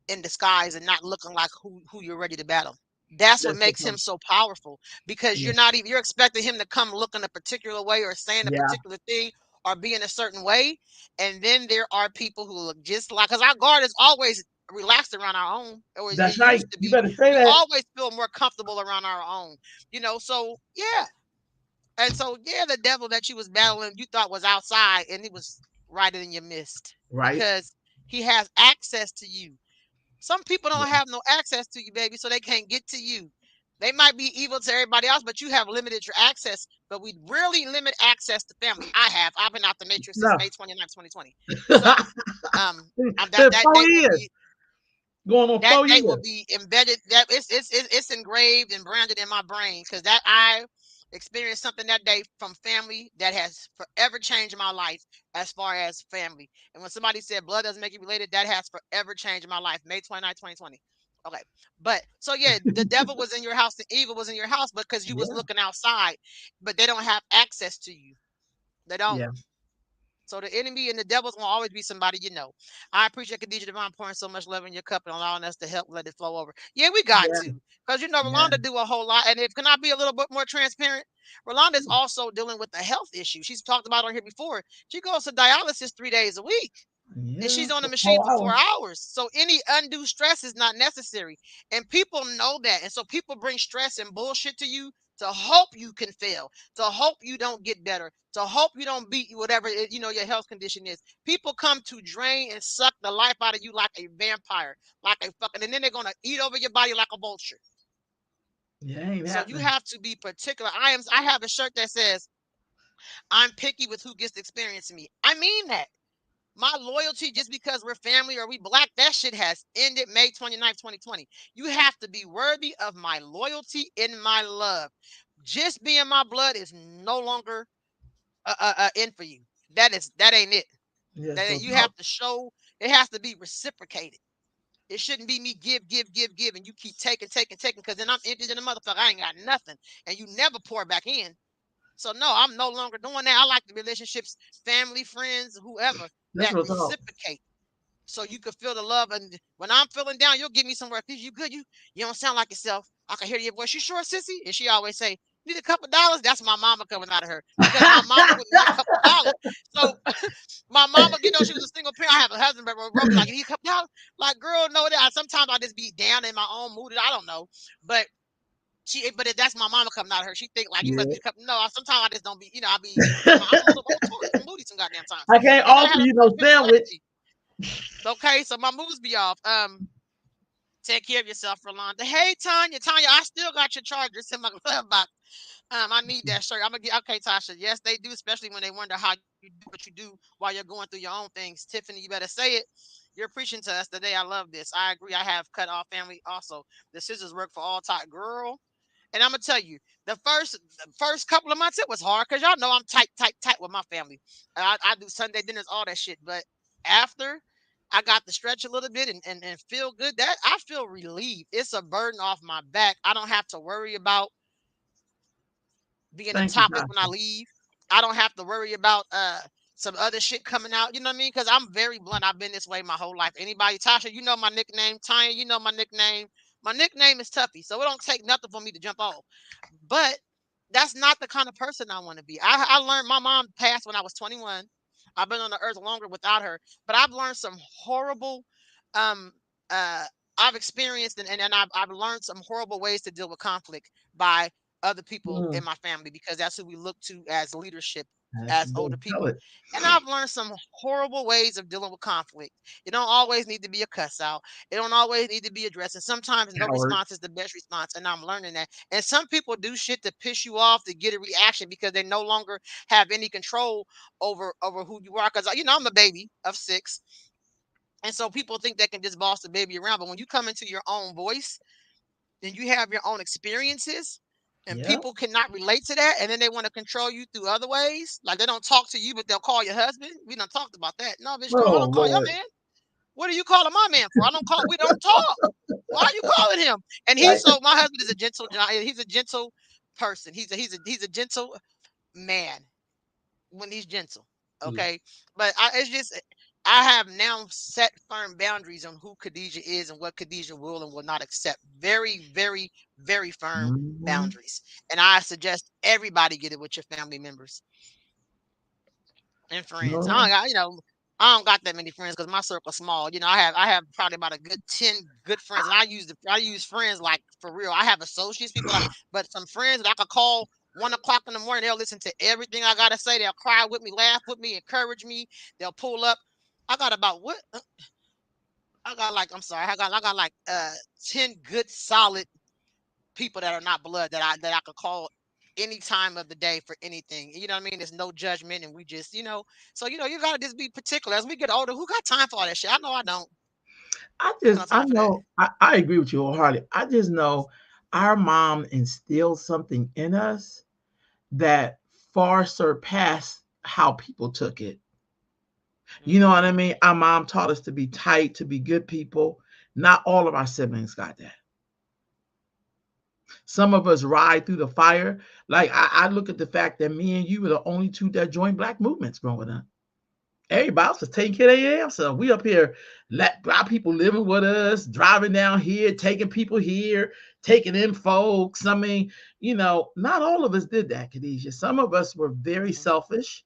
in disguise and not looking like who you're ready to battle. That's what That's what's makes him up. so powerful, because Yeah. you're expecting him to come looking a particular way or saying a Yeah. particular thing or being a certain way. And then there are people who look just like, because our guard is always relaxed around our own, or it That's right. used to You be. better say We that. always feel more comfortable around our own, so yeah. And so, yeah, the devil that you was battling, you thought was outside, and he was right in your midst, Right. because he has access to you. Some people don't Yeah. have no access to you, baby, so they can't get to you. They might be evil to everybody else, but you have limited your access. But we really limit access to family. I have. I've been out the matrix since No. May 29th, 2020. So, Been that four date will years. be Going on that 4 years. date will be embedded. That it's engraved and branded in my brain, because that I experienced something that day from family that has forever changed my life as far as family. And when somebody said blood doesn't make you related, that has forever changed my life. May 29th, 2020. Okay. But so yeah, the devil was in your house, the evil was in your house because you was Yeah. looking outside, but they don't have access to you. They don't. Yeah. So the enemy and the devil's gonna always be somebody you know. I appreciate Khadijah Devon pouring so much love in your cup and allowing us to help let it flow over. Yeah, we got Yeah. to. Because Yeah. Rolanda do a whole lot. And if can I be a little bit more transparent? Rolanda is also dealing with a health issue. She's talked about on here before. She goes to dialysis 3 days a week, and Yeah. she's on the For machine for 4 4 hours. hours. So any undue stress is not necessary. And people know that. And so people bring stress and bullshit to you to hope you can fail, to hope you don't get better, to hope you don't beat whatever your health condition is. People come to drain and suck the life out of you like a vampire, like a fucking, and then they're gonna eat over your body like a vulture. Yeah, ain't So you happening. have to be particular. I have a shirt that says, "I'm picky with who gets to experience me." I mean that. My loyalty, just because we're family or we black, that shit has ended May 29th, 2020. You have to be worthy of my loyalty and my love. Just being my blood is no longer in for you. That ain't it. Yeah. That So ain't, you talk. have to show. It has to be reciprocated. It shouldn't be me give, give, give, give, and you keep taking, taking, taking, because then I'm empty than a motherfucker. I ain't got nothing, and you never pour back in. So no, I'm no longer doing that. I like the relationships, family, friends, whoever, That's that real talk. reciprocate, so you can feel the love. And when I'm feeling down, you'll give me some work. You good? You don't sound like yourself. I can hear your voice. You sure, sissy? And she always say, "Need a couple dollars?" That's my mama coming out of her, because my mama wouldn't need a couple dollars. So my mama, she was a single parent. I have a husband, but Roby like, "You need a couple dollars?" Like, girl, no, that sometimes I just be down in my own mood. I don't know, but but if that's my mama coming out of her, she think like, "You must Yeah. be the couple." No, sometimes I just don't be. I be. I'm a little Taurus. I'm moody some goddamn times. I can't And then I offer had a you no first pick of sandwich. okay, so my moods be off. Take care of yourself, Rolanda. Hey, Tanya, I still got your chargers in my glove box. I need that shirt. I'm gonna get okay, Tasha. Yes, they do, especially when they wonder how you do what you do while you're going through your own things. Tiffany, you better say it. You're preaching to us today. I love this. I agree. I have cut off family also. The scissors work for all type. Girl, and I'm gonna tell you, the first couple of months it was hard because y'all know I'm tight, tight, tight with my family. I do Sunday dinners, all that shit. But after I got to stretch a little bit and feel good, that I feel relieved. It's a burden off my back. I don't have to worry about being a Thank you, topic when I Tasha. leave. I don't have to worry about some other shit coming out. You know what I mean? Because I'm very blunt. I've been this way my whole life. Anybody, Tasha, you know my nickname. Tanya, you know my nickname. My nickname is Tuffy, so it don't take nothing for me to jump off. But that's not the kind of person I want to be. I learned my mom passed when I was 21. I've been on the earth longer without her, but I've learned some horrible um uh I've experienced and I've learned some horrible ways to deal with conflict by other people in Mm, my family, because that's who we look to as leadership, that's as good. older Tell people. it. And I've learned some horrible ways of dealing with conflict. It don't always need to be a cuss out. It don't always need to be addressed. And sometimes no Howard. response is the best response. And I'm learning that. And some people do shit to piss you off to get a reaction because they no longer have any control over who you are. Because I'm a baby of 6. And so people think they can just boss the baby around. But when you come into your own voice and you have your own experiences, and Yeah. people cannot relate to that, and then they want to control you through other ways. Like they don't talk to you, but they'll call your husband. We done talked about that. No, bitch, I Oh don't call your Lord. man. What are you calling my man for? I don't call. We don't talk. Why are you calling him? And Like, he's so. My husband is a gentle. He's a gentle person. He's a gentle man when he's gentle. mm, Okay, but it's just I have now set firm boundaries on who Khadijah is and what Khadijah will and will not accept. Very, very, very firm mhm. boundaries, and I suggest everybody get it with your family members and friends. I No, don't got I don't got that many friends because my circle's small. I have probably about a good 10 good friends, and I use friends like for real. I have associates, people like, but some friends that I could call 1 o'clock in the morning. They'll listen to everything I gotta say. They'll cry with me, laugh with me, encourage me. They'll pull up. I got about what I got like. I'm sorry. I got like 10 good solid people that are not blood that I could call any time of the day for anything. You know what I mean? There's no judgment, and we just so you gotta just be particular. As we get older, who got time for all that shit? I know I don't. I got no I time for that. know, I agree with you wholeheartedly. I just know our mom instilled something in us that far surpassed how people took it. You know what I Hmm. mean? Our mom taught us to be tight, to be good people. Not all of our siblings got that. Some of us ride through the fire. Like I look at the fact that me and you were the only two that joined black movements growing up. Everybody else was taking care of their damn self. We up here, let our people living with us, driving down here, taking people here, taking in folks. I mean, not all of us did that, Khadijah. Some of us were very Hmm. selfish.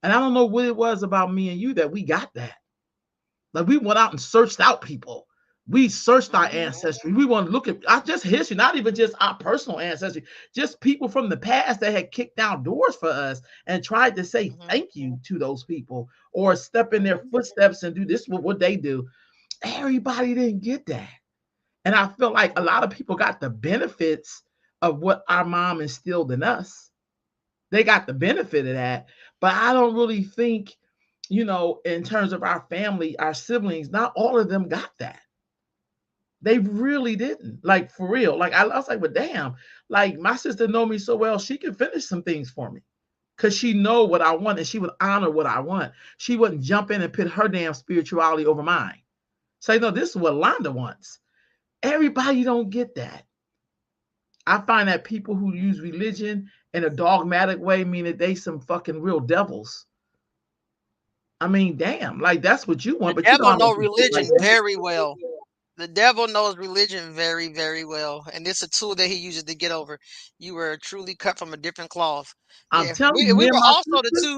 And I don't know what it was about me and you that we got that. Like we went out and searched out people. We searched our Hmm. ancestry. We want to look at just history, not even just our personal ancestry, just people from the past that had kicked down doors for us and tried to say Hmm. thank you to those people or step in their Hmm. footsteps and do this what they do. Everybody didn't get that. And I feel like a lot of people got the benefits of what our mom instilled in us. They got the benefit of that. But I don't really think, in terms of our family, our siblings, not all of them got that. They really didn't. Like for real. Like I was like, but damn, like my sister know me so well, she can finish some things for me. Cause she know what I want and she would honor what I want. She wouldn't jump in and put her damn spirituality over mine. Say, no, this is what Londa wants. Everybody don't get that. I find that people who use religion in a dogmatic way mean that they some fucking real devils. I mean, damn, like that's what you The want, but you know devil I'm know gonna shit like religion that. very well. The devil knows religion very, very well, and it's a tool that he uses to get over. You were truly cut from a different cloth. I'm Yeah, telling we you, me we and were my also sister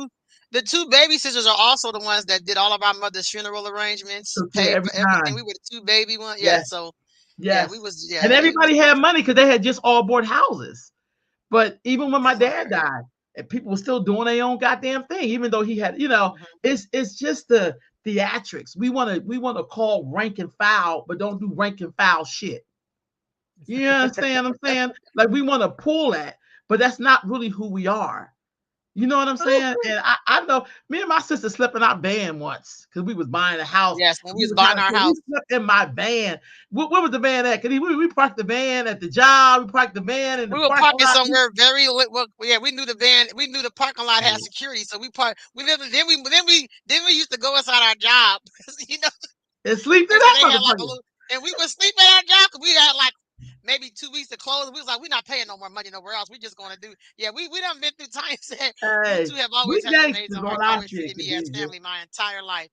the two baby sisters are also the ones that did all of our mother's funeral arrangements, took care paid for every everything. We time. were the two baby ones. Yeah, Yes, so yeah, we yes. was And it was everybody had money because they had just all bought houses. But even when my dad right. died, and people were still doing their own goddamn thing, even though he had, Mhm. it's just the theatrics. We wanna call rank and file, but don't do rank and file shit. You understand what I'm saying? Like we want to pull that, but that's not really who we are. You know what I'm saying? And I know me and my sister slept in our van once because we was buying a house. Yes, when we We was were trying buying to our pay. We house. slept in my van. Where was the van at? Cause we parked the van at the job. We parked the van in the We were parking parking lot. somewhere very well. Yeah, we knew the van. We knew the parking lot had security, so we parked. We never. Then we used to go inside our job, you know, And sleep through and then that they had like a motherfucker. little, and we would sleep at our job because we had like maybe 2 weeks to close. We was like, we're not paying no more money nowhere else. We just gonna do. Yeah, we done been through times that you Hey, two have we always had an amazing gangsters heart on and our always shit, treated me as Khadijah. family my entire life.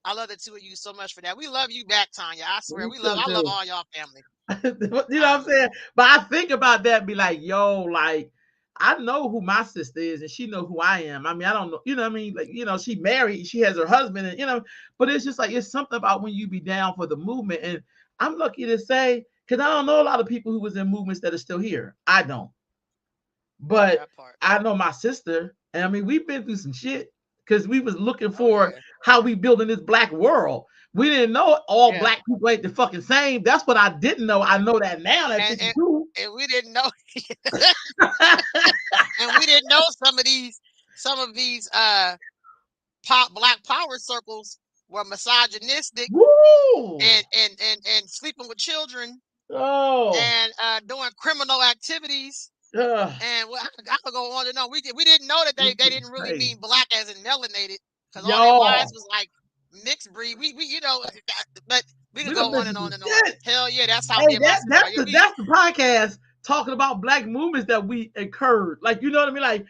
I love the two of you so much for that. We love you back, Tanya. I swear, We sure I love do. all y'all family. You know what I'm Um, saying? But I think about that and be like, yo, like, I know who my sister is and she know who I am. I mean, I don't know, you know what I mean? Like, she married, she has her husband, and but it's just like it's something about when you be down for the movement. And I'm lucky to say, because I don't know a lot of people who was in movements that are still here. I don't. But that part. I know my sister, and I mean, we've been through some shit because we was looking Oh for yeah, how we building this black world. We didn't know all yeah. black people ain't the fucking same. That's what I didn't know. I know that now at and and, 52. and we didn't know and we didn't know some of these pop black power circles were misogynistic Woo! and sleeping with children Oh, and doing criminal activities Ugh, And I could go on and on. We didn't know that this they shit is didn't really crazy. mean black as in melanated, because all their wives Y'all, was like mixed breed. We but we could we done go been on and through on some and on. shit. Hell yeah, that's how Hey, me and my sister are. Yeah, we that's the podcast talking about black movements that we incurred. Like, you know what I mean? Like,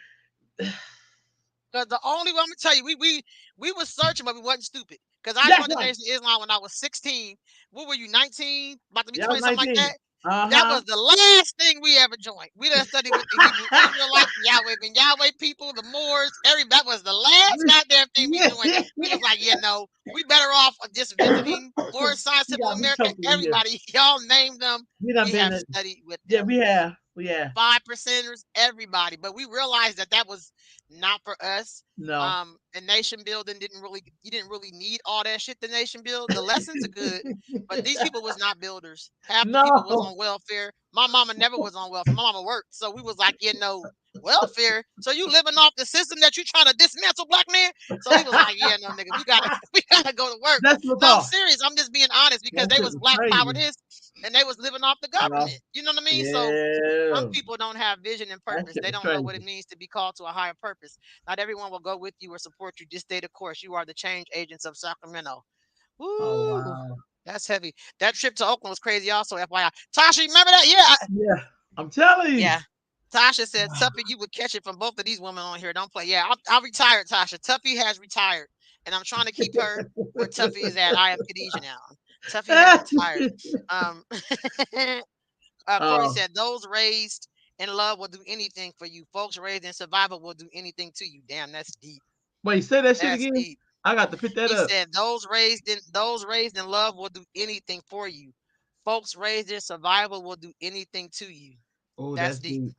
Because the only one I'm gonna tell you, we was searching, but we wasn't stupid. Because I that's joined the right. Nation of Islam when I was 16. What were you, 19? About to be Y'all 20, something like 19. that. That Uh-huh. was the last thing we ever joined. We done studied with the Hebrew Israelites, the Yahweh people, the Moors. That was the last goddamn thing we Yeah. joined. We was like, yeah, no, we better off just visiting Moorish Science You Temple of gotta be America. careful in here. Everybody, y'all name them. We done We been have at, studied with yeah, them. we have. Yeah. 5 percenters, everybody. But we realized that that was not for us. No. And nation building you didn't really need all that shit. The nation build, the lessons are good, but these people was not builders. Half the people was No. on welfare. My mama never was on welfare. My mama worked, so we was like, welfare. So you living off the system that you trying to dismantle, black man? So we was like, yeah, no, nigga, we gotta we gotta go to work. That's what No, I'm talk. serious. I'm just being honest because That they shit was was black power crazy. this, and they was living off the No. government. You know what I mean? So some Yeah. people don't have vision and That purpose. shit They was don't know what crazy. it means to be called to a higher purpose. Not everyone will go with you or support you. Just stay the course. You are the change agents of Sacramento. Oh Woo, wow. that's heavy. That trip to Oakland was crazy. Also, FYI, Tasha, you remember that? Yeah, Yeah. I'm telling you. yeah. Tasha said, "Tuffy, you would catch it from both of these women on here. Don't play." Yeah, I retired, Tasha. Tuffy has retired, and I'm trying to keep her where Tuffy is at. I am Khadijah now. Tuffy has retired. Um, Corey Oh, said, "Those raised in love will do anything for you. Folks raised in survival will do anything to you." Damn, that's deep. wait, say that shit That's again. deep. I got to pick that He up. said, "Those raised in love will do anything for you. Folks raised in survival will do anything to you." Oh, That's that's deep. deep.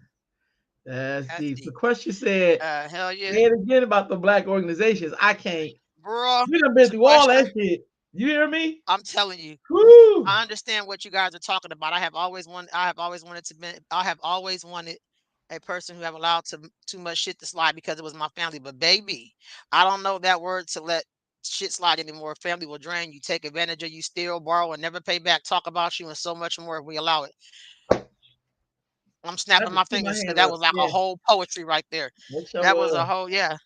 That's That's deep. The deep. question said, Hell yeah, say it again about the black organizations. I can't. bro. We done been through all that Sequester. shit. You hear me? I'm telling you. Woo! I understand what you guys are talking about. I have always wanted to be, I have always wanted a person who have allowed too much shit to slide because it was my family. But baby, I don't know that word to let shit slide anymore. Family will drain you, take advantage of you, steal, borrow, and never pay back, talk about you, and so much more if we allow it. I'm I snapping just my keep my fingers because hand that up. was like a Yeah. whole poetry right there. That sure That was a was. whole, yeah.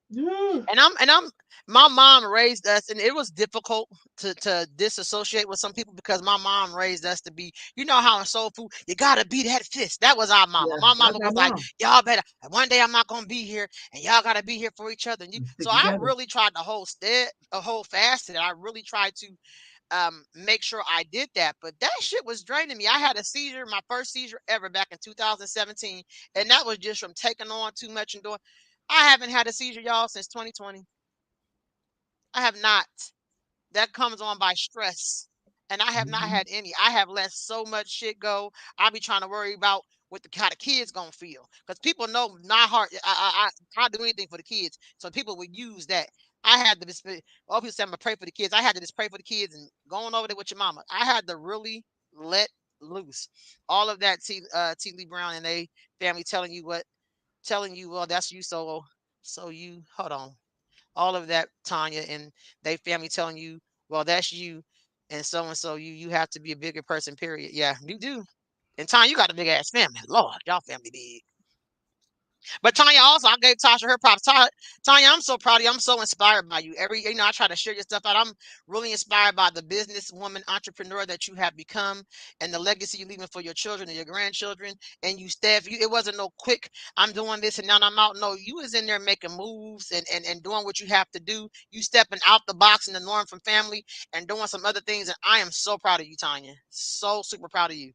Yeah. And I'm my mom raised us, and it was difficult to disassociate with some people because my mom raised us to be, you know how in soul food you gotta be that fist. That was our mama. Yeah. My That's mama our was like, mom. y'all better one day I'm not gonna be here, and y'all gotta be here for each other. And you, We so stick I together. really tried to hold fast to that. I really tried to make sure I did that. But that shit was draining me. I had a seizure, my first seizure ever back in 2017, and that was just from taking on too much and doing. I haven't had a seizure, y'all, since 2020. I have not. That comes on by stress. And I have not Mhm. had any. I have let so much shit go. I be trying to worry about what the how the kids gonna feel. Because people know my heart. I do anything for the kids. So people would use that. I had to just all people say I'm gonna pray for the kids. I had to just pray for the kids and going over there with your mama. I had to really let loose. All of that T. Lee Brown and they family telling you, well, that's you, so you hold on, all of that, Tanya, and they family telling you, well, that's you, and so you have to be a bigger person. Period. Yeah, you do. And Tanya, you got a big ass family. Lord, y'all family big. But Tanya, also, I gave Tasha her props. Tanya, I'm so proud of you. I'm so inspired by you. I try to share your stuff out. I'm really inspired by the businesswoman entrepreneur that you have become and the legacy you're leaving for your children and your grandchildren. And you, Steph, it wasn't no quick, I'm doing this and now I'm out. No, you was in there making moves and doing what you have to do. You stepping out the box and the norm from family and doing some other things. And I am so proud of you, Tanya. So super proud of you.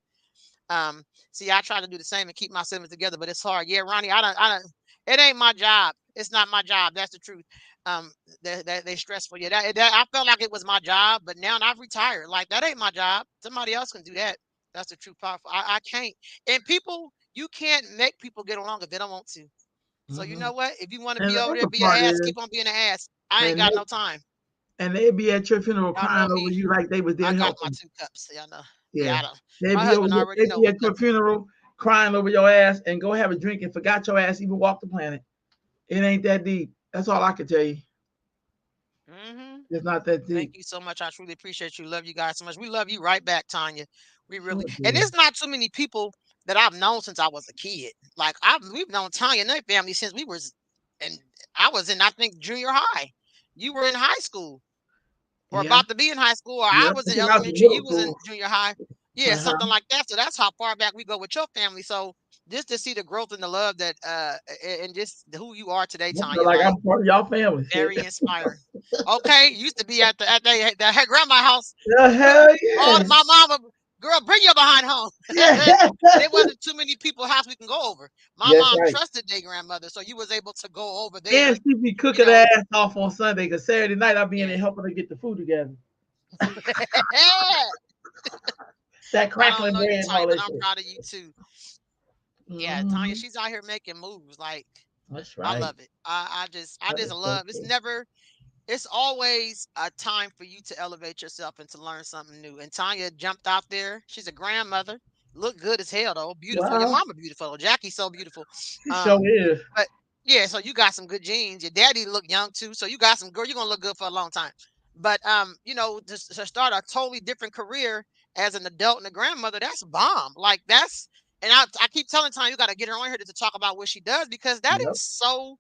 Um, See, I try to do the same and keep my siblings together, but it's hard. Yeah, Ronnie, I don't. It ain't my job. It's not my job. That's the truth. Um, they stressful. Yeah, I felt like it was my job, but now I've retired. Like that ain't my job. Somebody else can do that. That's the truth. Powerful. I can't. And people, you can't make people get along if they don't want to. So you Mhm. know what? If you want to And be the over there, other be an part ass. is, Keep on being an ass. I ain't and got they no time. and they be at your funeral Y'all know crying over me. you like they was there I got my helping. 2 cups. Y'all know. Yeah, Yeah. I don't. They My be over husband here, already they know be what at your cup it is. funeral crying over your ass and go have a drink and forgot your ass even walked the planet. It ain't that deep. That's all I can tell you. Hmm. It's not that Thank deep. you so much. I truly appreciate you. Love you guys so much. We love you right back, Tanya. We really, Sure and do. it's not too many people that I've known since I was a kid. Like we've known Tanya and their family since we was, and I was in, I think, junior high. You were in high school or Yeah. about to be in high school, or Yeah. I I was in think I was in elementary, middle you was in school. junior high. Yeah, Uh-huh. something like that. So that's how far back we go with your family. So just to see the growth and the love that and just who you are today, I feel Tanya, like like I'm part of y'all family. Shit. very inspiring. Okay, used to be at her grandma's house. Yeah, hell All yeah. my mama, girl, bring your behind home. Yeah. There wasn't too many people's house we can go over. My Yes, mom right. trusted their grandmother, so you was able to go over And there. she be You cooking her know, ass off on Sunday because Saturday night I'll be in yeah. there helping her get the food together. That I don't crackling know you, bread and Tanya, all but that I'm shit. proud of you too. Yeah, Tanya, Hmm. she's out here making moves. Like That's I right. love it. I That just is so love. It's true. never. It's always a time for you to elevate yourself and to learn something new. And Tanya jumped out there. She's a grandmother. Look good as hell though. Beautiful. Your Wow. mama beautiful. Jackie's so beautiful. She sure Um, is. but yeah, so you got some good genes. Your daddy look young too. So you got some girl. You're gonna look good for a long time. But to start a totally different career as an adult and a grandmother, that's bomb. Like that's, and I keep telling Tanya you got to get her on here to talk about what she does because that Yep. is so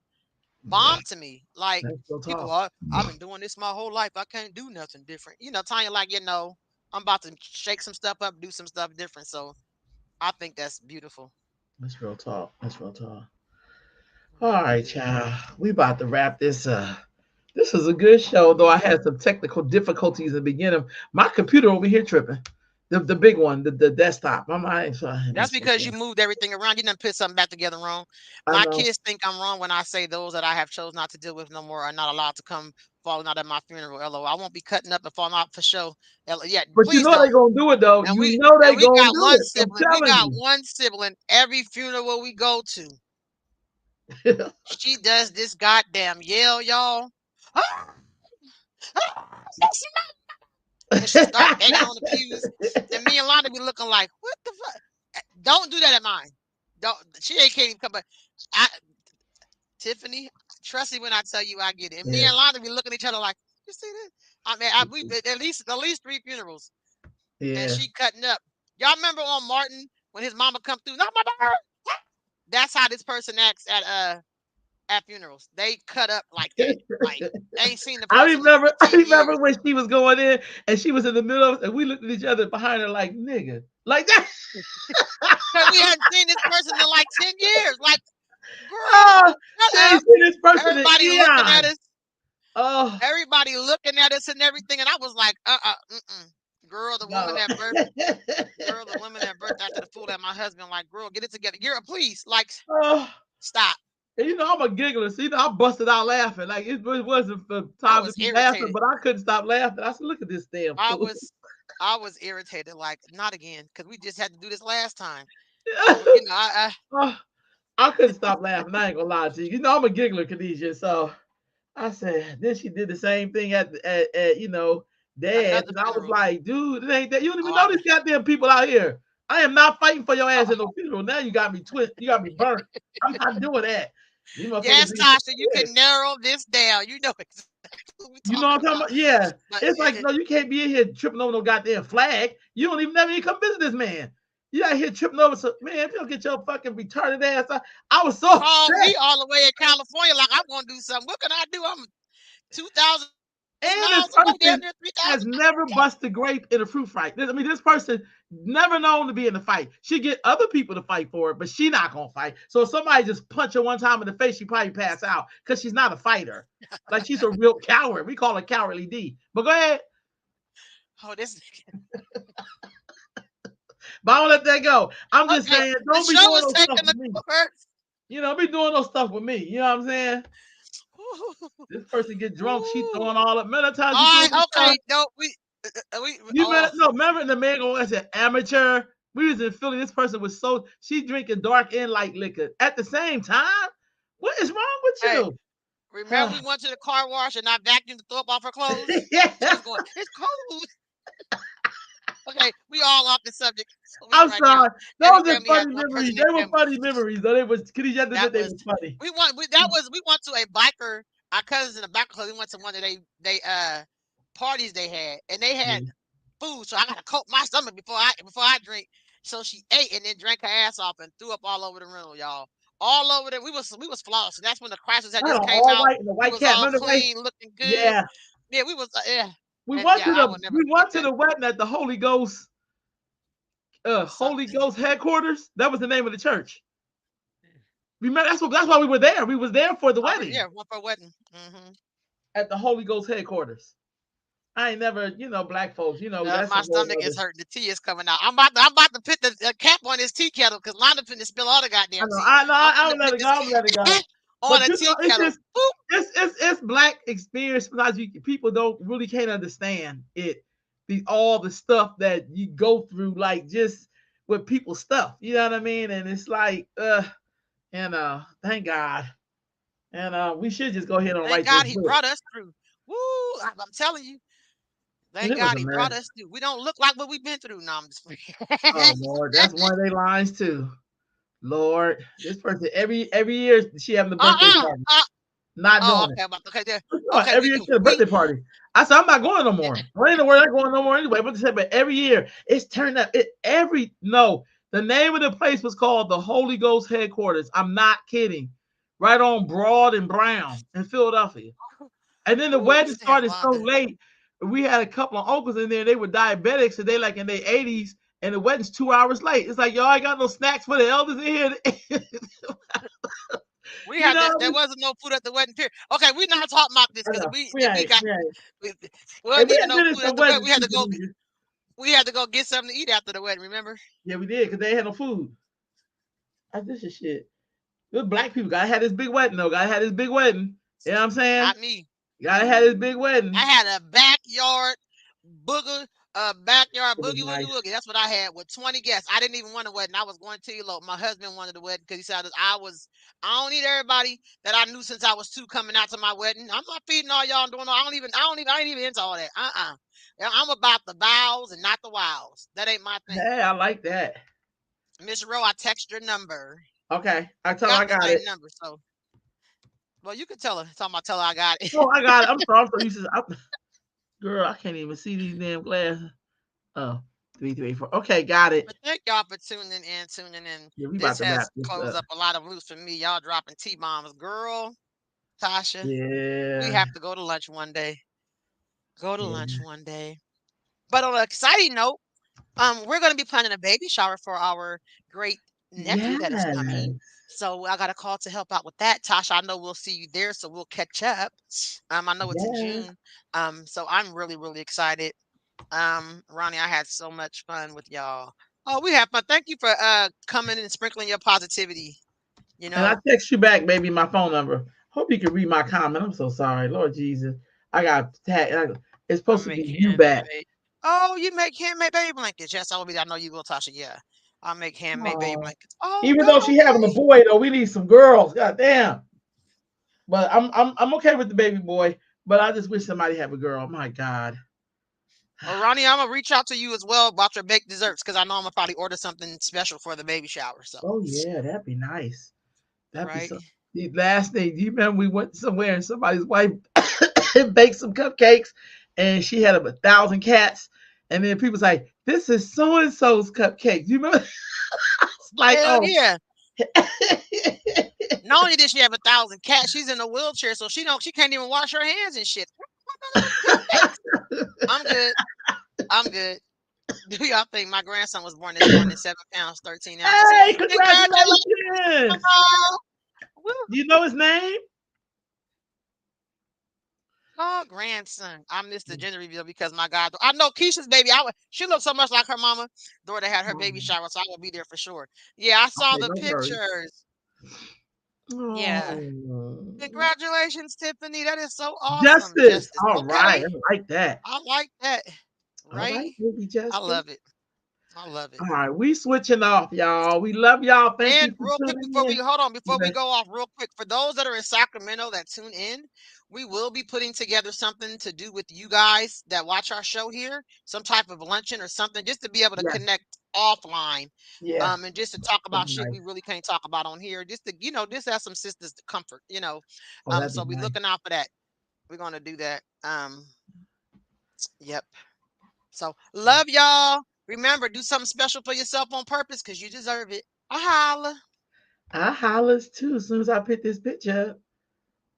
bomb to me. Like That's so people tall. are, I've been doing this my whole life. I can't do nothing different. Tanya, like, I'm about to shake some stuff up, do some stuff different. So I think that's beautiful. That's real talk. That's real talk. All Real right, good. child. We about to wrap this up. This was a good show, though I had some technical difficulties in the beginning. My computer over here tripping. The big one, the desktop. My mind. That's because you moved everything around. You didn't put something back together wrong. I My know. kids think I'm wrong when I say those that I have chose not to deal with no more are not allowed to come falling out at my funeral. LO. I won't be cutting up and falling out for sure. Yeah, But you please know they don't. gonna do it though. And You we know they and we gonna got do one it. I'm sibling. We telling got you. one sibling every funeral we go to. She does this goddamn yell, y'all. And she start banging on the pews. And me and Londa be looking like, what the fuck? Don't do that at mine. Don't. She ain't can't even come. But I, Tiffany, trust me when I tell you I get it. And me Yeah. and Londa be looking at each other like, you see this? I mean, we at least 3 funerals, and Yeah. she cutting up. Y'all remember on Martin when his mama come through? Not my daughter. That's how this person acts at funerals. They cut up like that. Like ain't seen the I person in remember. I 15 remember years. when she was going in and she was in the middle of, and we looked at each other behind her like nigga, like that. Because we hadn't seen this person in like 10 years. Like, girl, Oh, shut she ain't up. seen this person in Everybody looking at eons. us. Oh Everybody looking at us and everything. And I was like, mm-mm. Girl, the woman no. that birthed, girl, the woman that birthed after the fool at my husband, like, girl, get it together. You're a police. Like, Oh. stop. And I'm a giggler. So, I busted out laughing. Like it wasn't for I time to was be laughing, irritated. but I couldn't stop laughing. I said, "Look at this damn I fool." was I was irritated, like, not again, because we just had to do this last time. But I Oh, I couldn't stop laughing. I ain't gonna lie to you. I'm a giggler, Khadijah. So I said, then she did the same thing at Dad's, another and I was funeral. like, dude, it ain't that. You don't Oh, even know I these goddamn people out here. I am not fighting for your ass oh, at no funeral. Now you got me twist. You got me burnt. I'm not doing that. You motherfuckers yes, need Tasha, you to. can narrow this down. You know exactly what we're You know talking what I'm talking about. about? Yeah. But It's like, no, you can't be in here tripping over no goddamn flag. You don't even never even come visit this man. You out here tripping over some man, if you don't get your fucking retarded ass out. I was so call upset. me all the way in California like I'm gonna do something. What can I do? I'm 2,000 And this miles away, damn person near has 3,000 miles never away. busted grape in a fruit fight. This person never known to be in a fight. She get other people to fight for it, but she not gonna fight. So if somebody just punch her one time in the face, she probably pass out because she's not a fighter. Like she's a real coward. We call her cowardly D. But go ahead. Oh, this But I don't let that go. I'm just okay. saying, The don't be show doing is no stuff taking with the me. course. Be doing no stuff with me. You know what I'm saying? Ooh, This person get drunk, she ooh. throwing all up. Many times you All feel right, me, son? okay. No, we You better oh no. Remember the man going and said amateur. We was in Philly. This person was so she drinking dark and light liquor at the same time. What is wrong with hey. you? Remember we went to the car wash and I vacuumed to throw up off her clothes? She Yeah. was going, it's cold. Okay, we all off the subject. So we I'm right now. sorry. Every Those are family has funny one memories. person in They their were family. funny memories. Though they was Kitty had to That admit they was was funny. we went to a biker, our cousins in the biker club. We went to one of they parties they had and they had Yeah. food, so I gotta coat my stomach before I drink. So she ate and then drank her ass off and threw up all over the room, y'all. All over there. We was flossing. That's when the crisis had I had just on came all out. white and the We white was cat. all Remember the way? clean, looking good. Yeah. Yeah, we was yeah. We And went yeah, to I the will never we forget went to that. the wedding at the Holy Something. Ghost headquarters. That was the name of the church. Remember that's why we were there. We was there for the Yeah, wedding one for a wedding. Hmm. at the Holy Ghost headquarters. I ain't never, black folks, that's a My whole stomach is other. hurting. The tea is coming out. I'm about to put the cap on this tea kettle because Londa finna spill all the I goddamn know, tea. I know, I'm I finna don't let put it go. this I'm let it go. on But a tea it's kettle. just Boop. it's black experience. Sometimes people don't really can't understand it. All the stuff that you go through, like just with people's stuff. You know what I mean? And it's like, thank God. And we should just go ahead and Thank write this God he book. brought us through. Woo! I'm telling you. And Thank it was God a he brought mess. us through. We don't look like what we've been through. No, I'm just Oh Lord, that's one of their lines too. Lord, this person every year she having a birthday uh-uh. party. Not Oh, doing okay. it. Okay, there. No, Okay, every year she had a we birthday party. I said I'm not going no more. I ain't nowhere I'm going no more anyway. But they said, but every year it's turned up. The name of the place was called the Holy Ghost headquarters. I'm not kidding. Right on Broad and Brown in Philadelphia. And then the Ooh, wedding listen here, started so Londa. late. We had a couple of uncles in there. They were diabetics, and they like in their 80s. And the wedding's 2 hours late. It's like y'all ain't got no snacks for the elders in here. We You had know that. what I There mean? wasn't no food at the wedding. Period. Okay, we not talking about this I because know. we We we ain't. got We ain't. we, And wasn't we even had no been in food at some the wedding. weddings too, Khadijah. We had to go get something to eat after the wedding. Remember? Yeah, we did because they had no food. This is shit. The black people gotta have this big wedding though. Gotta have this big wedding. You know what I'm saying? Not me. Gotta have this big I wedding. had a booger, backyard It was boogie woogie nice. woogie. That's what I had with 20 guests. I didn't even want a wedding. I was going to elope. My husband wanted a wedding because he said I don't need everybody that I knew since I was two coming out to my wedding. I'm not feeding all y'all and doing all. I ain't even into all that. I'm about the vows and not the wows. That ain't my thing. Hey, I like that. Miss Rowe, I text your number. Okay, I You tell her I got the got it. same number, so well you can tell her. Tell her I got it. Oh, I got it. I'm sorry. I'm so used to. Girl, I can't even see these damn glasses. Oh, 334. Okay, got it. But thank y'all for tuning in. Yeah, we about This to wrap has this closed up. up a lot of loose for me. Y'all dropping T bombs. Girl, Tasha, we Yeah, have to go to lunch one day. Go to lunch yeah, one day. But on an exciting note, we're gonna be planning a baby shower for our great nephew that is coming. yes, So I got a call to help out with that. Tasha, I know we'll see you there, so we'll catch up. I know it's in yes. June. So I'm really, really excited. Ronnie, I had so much fun with y'all. Oh, we had fun. Thank you for coming and sprinkling your positivity. You And I know, text you back, baby, my phone number. Hope you can read my comment. I'm so sorry, Lord Jesus. I got tagged. It's I supposed to be make you back. handmade. Oh, you make handmade baby blankets. Yes, I will be. I know you will, Tasha. Yeah, I'll make handmade baby Oh, blankets. Oh, even though good. she having a Okay. boy though, we need some girls. God damn. But I'm okay with the baby boy. But I just wish somebody have a girl. My God. Well, Ronnie, I'm gonna reach out to you as well about your baked desserts because I know I'm gonna probably order something special for the baby shower. So, Oh yeah, that'd be nice. That'd be right. so. The last thing, do you remember we went somewhere and somebody's wife baked some cupcakes and she had 1,000 cats, and then people's like, "This is so and so's cupcake." Do you remember? It's like, Hell oh, yeah. Not only did she have 1,000 cats, she's in a wheelchair, so she can't even wash her hands and shit. Cupcakes. I'm good. I'm good. Do y'all think my grandson was born this morning, 7 pounds, 13 ounces? hey, Congratulations, congratulations! Mama! Woo. Do you know his name? Oh, grandson. I missed the gender reveal because my God, I know Keisha's baby. She looks so much like her mama. Dora had her baby Oh, shower, so I will be there for sure. Yeah, I saw okay, the no worries. pictures. Yeah. Oh, Congratulations, Tiffany. That is so awesome. Justice. Justice. All right, Okay. I like that. I like that. All Right? right, baby I Justice. love it. I love it. All right, we switching off, y'all. We love y'all. Thank you And for real quick tuning before we in. hold on, before we Yeah, go off, real quick, for those that are in Sacramento that tune in, we will be putting together something to do with you guys that watch our show here, some type of luncheon or something, just to be able to yeah, connect offline. yeah. And just to talk That'd about be shit we nice. really can't talk about on here, just to, just have some sisters to comfort. Oh, that'd be So we nice. looking out for that. We're gonna do that. Yep. So love y'all. Remember, do something special for yourself on purpose because you deserve it. I holla. I hollers too as soon as I picked this picture up.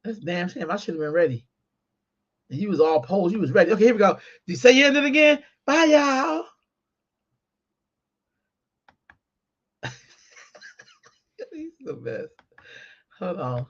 That's a damn shame. I should have been ready. And you was all posed. You was ready. Okay, here we go. Do you say you ended again? Bye, y'all. He's the best. Hold on.